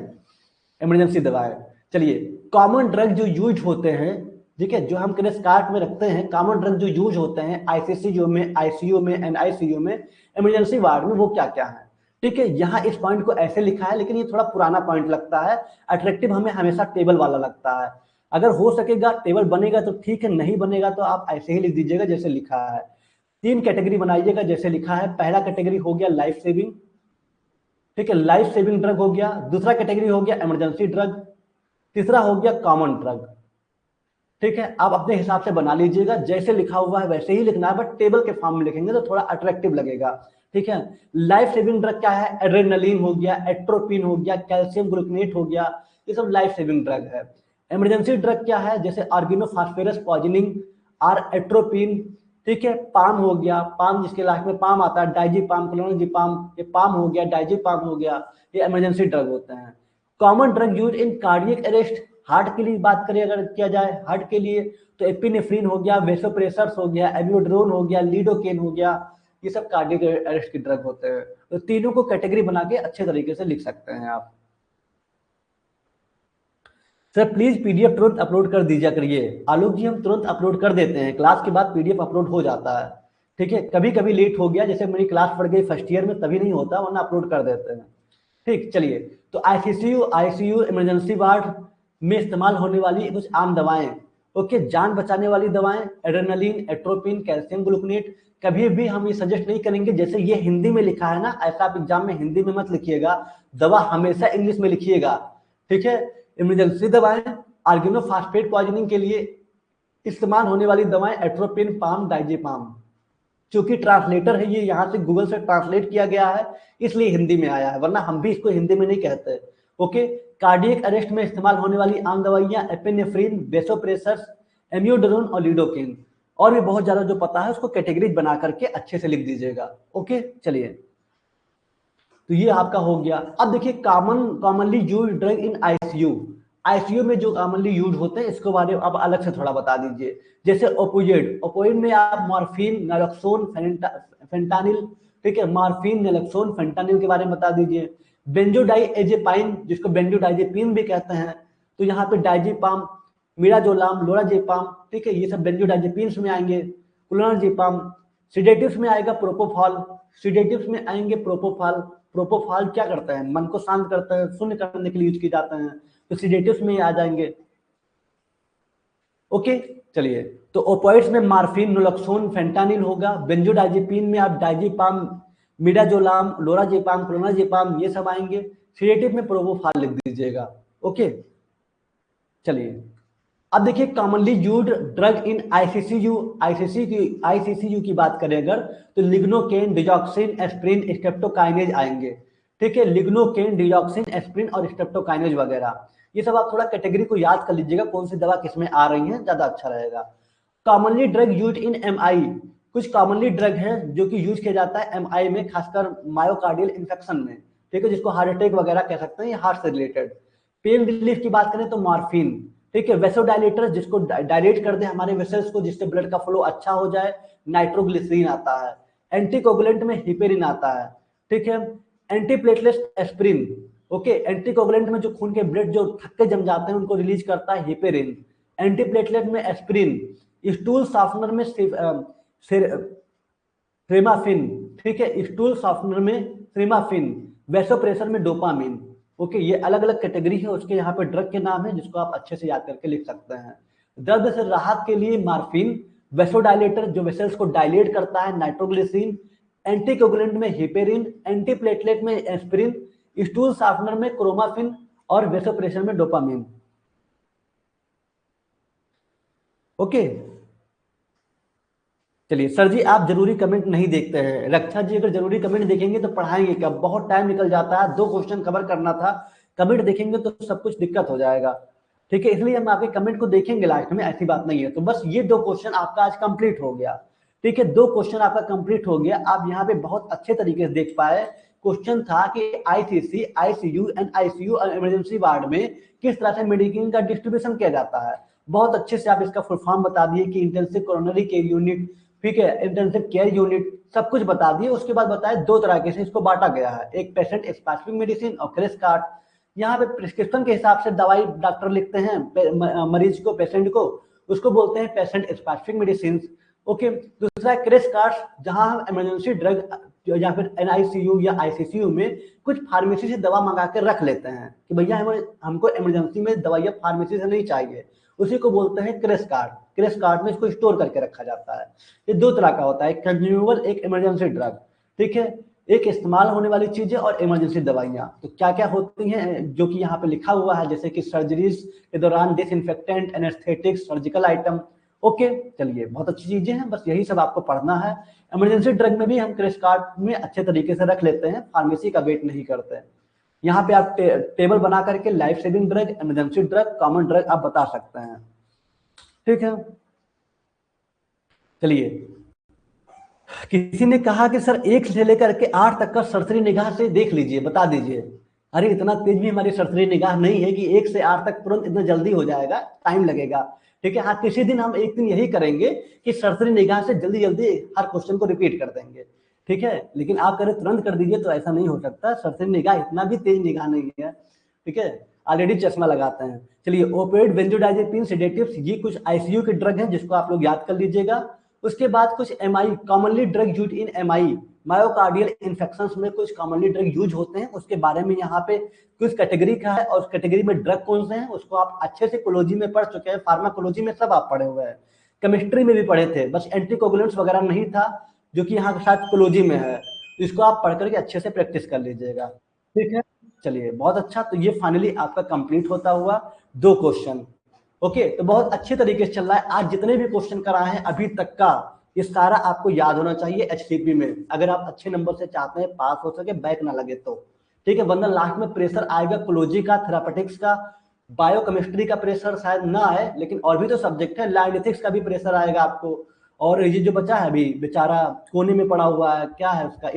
इमरजेंसी दवाएं। चलिए, कॉमन ड्रग जो यूज होते हैं, ठीक है, जो हम क्रेश कार्ड में रखते हैं, कॉमन ड्रग जो यूज होते हैं आईसीसीयू में, आईसीयू में, एनआईसीयू में, इमरजेंसी वार्ड में, वो क्या क्या है। ठीक है, यहाँ इस पॉइंट को ऐसे लिखा है लेकिन ये थोड़ा पुराना पॉइंट लगता है, अट्रैक्टिव हमें हमेशा टेबल वाला लगता है। अगर हो सकेगा टेबल बनेगा तो ठीक है, नहीं बनेगा तो आप ऐसे ही लिख दीजिएगा जैसे लिखा है। तीन कैटेगरी बनाइएगा जैसे लिखा है। पहला कैटेगरी हो गया लाइफ सेविंग, ठीक है, लाइफ सेविंग ड्रग हो गया। दूसरा कैटेगरी हो गया इमरजेंसी ड्रग। तीसरा हो गया कॉमन ड्रग। ठीक है, आप अपने हिसाब से बना लीजिएगा, जैसे लिखा हुआ है वैसे ही लिखना है, बट टेबल के फॉर्म में लिखेंगे तो थोड़ा अट्रैक्टिव लगेगा। ठीक है, लाइफ सेविंग ड्रग क्या है, एड्रेनलिन हो गया, एट्रोपिन हो गया, कैल्शियम ग्लूकोनेट हो गया, ये सब लाइफ सेविंग ड्रग है। इमरजेंसी ड्रग क्या है, जैसे ऑर्गेनोफॉस्फेरस पॉइजनिंग और एट्रोपिन। ठीक है, पाम हो गया, पाम जिसके लास्ट में पाम आता है, डाइजीपाम, क्लोनोजिपाम, ये पाम हो गया, डाइजीपाम हो गया, ये इमरजेंसी ड्रग होते हैं। Common drug use in cardiac arrest, heart के लिए बात करें अगर किया जाए, हार्ट के लिए तो एपिनेफ्रिन हो गया, वेसोप्रेसर्स हो गया, एवियोड्रोन हो गया, लीडोकेन हो गया, ये सब कार्डियक अरेस्ट के ड्रग होते हैं। तो तीनों को कैटेगरी बना के अच्छे तरीके से लिख सकते हैं आप। सर प्लीज पीडीएफ तुरंत अपलोड कर दीजिए करिए। आलोक जी हम तुरंत अपलोड कर देते हैं, क्लास के बाद पीडीएफ अपलोड हो जाता है। ठीक है, कभी कभी लेट हो गया, जैसे मेरी क्लास पढ़ गई फर्स्ट ईयर में तभी नहीं होता, वरना अपलोड कर देते हैं। ठीक, चलिए, तो आईसीयू इमरजेंसी वार्ड में इस्तेमाल होने वाली कुछ आम दवाएं, ओके, जान बचाने वाली दवाएं एड्रेनलिन, एट्रोपिन, कैल्शियम ग्लूकोनेट। कभी भी हम ये सजेस्ट नहीं करेंगे जैसे ये हिंदी में लिखा है ना, ऐसा आप एग्जाम में हिंदी में मत लिखिएगा, दवा हमेशा इंग्लिश में लिखिएगा, ठीक है। इमरजेंसी दवाएं, आर्गेनोफॉस्फेट पॉइजनिंग के लिए इस्तेमाल होने वाली दवाएं एट्रोपिन, पाम, डाइजेपाम। क्योंकि ट्रांसलेटर है ये, यहाँ से गूगल से ट्रांसलेट किया गया है इसलिए हिंदी में आया है, वरना हम भी इसको हिंदी में नहीं कहते। ओके, कार्डियक अरेस्ट में इस्तेमाल होने वाली आम दवाइयां एपिनेफ्रिन, वेसोप्रेसर्स, एम्यूडरोन और लिडोकेन। और भी बहुत ज्यादा जो पता है उसको कैटेगरीज बना करके अच्छे से लिख दीजिएगा। ओके, चलिए, तो ये आपका हो गया। अब देखिए commonly use drug in ICU. ICU में जो कॉमनली यूज होते हैं इसके बारे में अब अलग से थोड़ा बता दीजिए। जैसे ओपियोइड, ओपियोइड में आप मॉर्फिन, नैलोक्सोन, फेंटानिल, ठीक है, मॉर्फिन, नैलोक्सोन, फेंटानिल के बारे में बता दीजिए। बेंजोडाइजेपाइन, जिसको बेंजोडाइजेपिन भी कहते हैं, तो यहाँ पे डाइजेपाम, मिराजोलाम, लोराजेपाम, ठीक है, ये सब बेंजोडाइजेपिन्स में आएंगे। क्लोनाजेपाम। सिडेटिव्स में आएगा प्रोपोफॉल, सिडेटिव्स में आएंगे प्रोपोफॉल। प्रोपोफॉल क्या करता है, मन को शांत करता है, शून्य करने के लिए यूज किए जाते हैं, तो सिडेटिव्स में आ जाएंगे। ओके, चलिए, तो ओपोइड्स में मार्फिन, नोलोक्सोन, फेंटानिल होगा। बेंजोडाइजेपिन में आप डाइजेपाम, मिडाजोलाम, लोराजेपाम, क्लोनाजेपाम ये सब आएंगे। सिडेटिव में प्रोपोफॉल लिख दीजिएगा। ओके, चलिए, अब देखिए commonly used drug in ICCU. ICCU की बात करें अगर, तो लिग्नोकेन, डिजॉक्सिन, एस्प्रिन, स्ट्रेप्टोकाइनेज आएंगे, ठीक है, लिग्नोकेन, डिजॉक्सिन, एस्प्रिन और स्ट्रेप्टोकाइनेज वगैरह। ये सब आप थोड़ा कैटेगरी को याद कर लीजिएगा, कौन सी दवा किसमें आ रही है, ज्यादा अच्छा रहेगा। Commonly drug use in MI, कुछ कॉमनली ड्रग है जो कि यूज किया जाता है एमआई में, खासकर मायोकार्डियल इन्फेक्शन में, ठीक है, जिसको हार्ट अटैक वगैरह कह सकते हैं, ये हार्ट से रिलेटेड। पेन रिलीफ की बात करें तो मॉर्फिन, ठीक है, वेसोडाइलेटर जिसको डायलेट कर दे हमारे वेसल्स को, जिससे ब्लड का फ्लो अच्छा हो जाए, नाइट्रोग्लिसरीन आता है। एंटीकोगुलेंट में हिपेरिन आता है, ठीक है। एंटीप्लेटलेट एस्प्रिन, ओके, एंटीकोगुलेंट में जो खून के ब्लड जो थक्के जम जाते हैं उनको रिलीज करता है हिपेरिन। एंटीप्लेटलेट में एस्प्रिन। स्टूल सॉफ्टनर में फ्रेमाफिन, ठीक है, स्टूल सॉफ्टनर में फ्रेमाफिन। वेसोप्रेसर में डोपामिन। ओके, ये अलग अलग कैटेगरी है, उसके यहाँ पे ड्रग के नाम है जिसको आप अच्छे से याद करके लिख सकते हैं। दर्द से राहत के लिए मार्फिन, वेसोडाइलेटर जो वेसल्स को डायलेट करता है, नाइट्रोग्लिसरीन। एंटीकोगुलेंट में हिपेरिन, एंटीप्लेटलेट में एस्पिरिन, स्टूल सॉफ्टनर में क्रोमाफिन और वेसोप्रेसर में डोपामिन। ओके, चलिए सर जी, आप जरूरी कमेंट नहीं देखते हैं। रक्षा जी अगर जरूरी कमेंट देखेंगे तो पढ़ाएंगे कब, बहुत टाइम निकल जाता है, 2 क्वेश्चन कवर करना था, कमेंट देखेंगे तो सब कुछ दिक्कत हो जाएगा, ठीक है, इसलिए हम आपके कमेंट को देखेंगे लास्ट में, ऐसी बात नहीं है। तो बस ये 2 क्वेश्चन आपका आज कंप्लीट हो गया, ठीक है, 2 क्वेश्चन आपका कंप्लीट हो गया। आप यहाँ पे बहुत अच्छे तरीके से देख पाए। क्वेश्चन था कि आईसीसी, आईसीयू एंड आईसीयू और इमरजेंसी वार्ड में किस तरह से मेडिसिन का डिस्ट्रीब्यूशन किया जाता है। बहुत अच्छे से आप इसका फुल फॉर्म बता दिए कि इंटेंसिव कोरोनरी केयर यूनिट, ठीक है, इंटेंसिव केयर यूनिट, सब कुछ बता दिए। उसके बाद बताया 2 तरह से इसको बांटा गया है, एक पेशेंट स्पेसिफिक मेडिसिन और क्रेस कार्ड। यहाँ पे प्रिस्क्रिप्शन के हिसाब से दवाई डॉक्टर लिखते हैं मरीज को, पेशेंट को, उसको बोलते हैं पेशेंट स्पेसिफिक मेडिसिन। ओके, दूसरा क्रेस कार्ड, जहां हम इमरजेंसी ड्रग या फिर एनआईसीयू या आईसीसीयू में कुछ फार्मेसी से दवा मंगा के रख लेते हैं कि भैया हमको इमरजेंसी में दवाइयाँ फार्मेसी से नहीं चाहिए, उसी को बोलते हैं क्रेस कार्ड। क्रेस कार्ड में इसको स्टोर करके रखा जाता है। ये 2 तरह का होता है, एक कंज्यूमेबल, एक इमरजेंसी ड्रग, ठीक है, एक इस्तेमाल होने वाली चीजें और इमरजेंसी दवाइयाँ। तो क्या क्या होती हैं जो कि यहाँ पे लिखा हुआ है, जैसे कि सर्जरीज के दौरान disinfectant, anaesthetics, surgical item. Okay, चलिए, बहुत अच्छी चीजें हैं, बस यही सब आपको पढ़ना है। इमरजेंसी ड्रग में भी हम क्रेस कार्ड में अच्छे तरीके से रख लेते हैं, फार्मेसी का वेट नहीं करते हैं। यहाँ पे आप टेबल बना करके life saving drug, emergency drug, common drug आप बता सकते हैं, ठीक है। चलिए, किसी ने कहा कि सर 1 से लेकर के 8 तक का सरसरी निगाह से देख लीजिए, बता दीजिए। अरे इतना तेज भी हमारी सरसरी निगाह नहीं है कि 1 से 8 तक तुरंत इतना जल्दी हो जाएगा, टाइम लगेगा, ठीक है। हाँ, किसी दिन हम एक दिन यही करेंगे कि सरसरी निगाह से जल्दी जल्दी हर क्वेश्चन को रिपीट कर देंगे, ठीक है, लेकिन आप करें तुरंत कर दीजिए तो ऐसा नहीं हो सकता। सरसरी निगाह इतना भी तेज निगाह नहीं है, ठीक है, ऑलरेडी चश्मा लगाते हैं। चलिए, ओपियोइड, बेंजोडाइजेपिन, सेडेटिव्स, ये कुछ आईसीयू के ड्रग हैं जिसको आप लोग याद कर लीजिएगा। उसके बाद कुछ MI, commonly drug used in MI, myocardial infections में कुछ कॉमनली ड्रग यूज होते हैं, उसके बारे में यहाँ पे कुछ कैटेगरी का है और उस कैटेगरी में ड्रग कौन से हैं उसको आप अच्छे से कोलॉजी में पढ़ चुके हैं, फार्माकोलॉजी में सब आप पढ़े हुए हैं, केमिस्ट्री में भी पढ़े थे, बस एंटीकोगुलेंट्स वगैरह नहीं था जो कि यहाँ शायद कोलॉजी में है, तो इसको आप पढ़ करके अच्छे से प्रैक्टिस कर लीजिएगा। ठीक है, चलिए बहुत अच्छा। तो ये फाइनली आपका कंप्लीट होता हुआ 2 क्वेश्चन। ओके, तो बहुत अच्छे तरीके से चल रहा है। आज जितने भी क्वेश्चन कराए हैं अभी तक का, ये सारा आपको याद होना चाहिए एचसीपी में, अगर आप अच्छे नंबर से चाहते हैं पास हो सके, बैक ना लगे तो। ठीक है, वरना लास्ट में प्रेशर आएगा कोलॉजी का, थेरापेटिक्स का, बायोकेमिस्ट्री का प्रेशर शायद ना आए, लेकिन और भी तो सब्जेक्ट है, लैंड एथिक्स का भी प्रेशर आएगा आपको। और ये जो बचा है अभी बेचारा कोने में पड़ा हुआ है, क्या है उसका,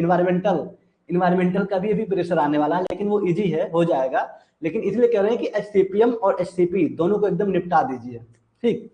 इन्वायरमेंटल का भी अभी प्रेशर आने वाला है, लेकिन वो इजी है, हो जाएगा। लेकिन इसलिए कह रहे हैं कि एचसीपीएम और एचसीपी दोनों को एकदम निपटा दीजिए। ठीक।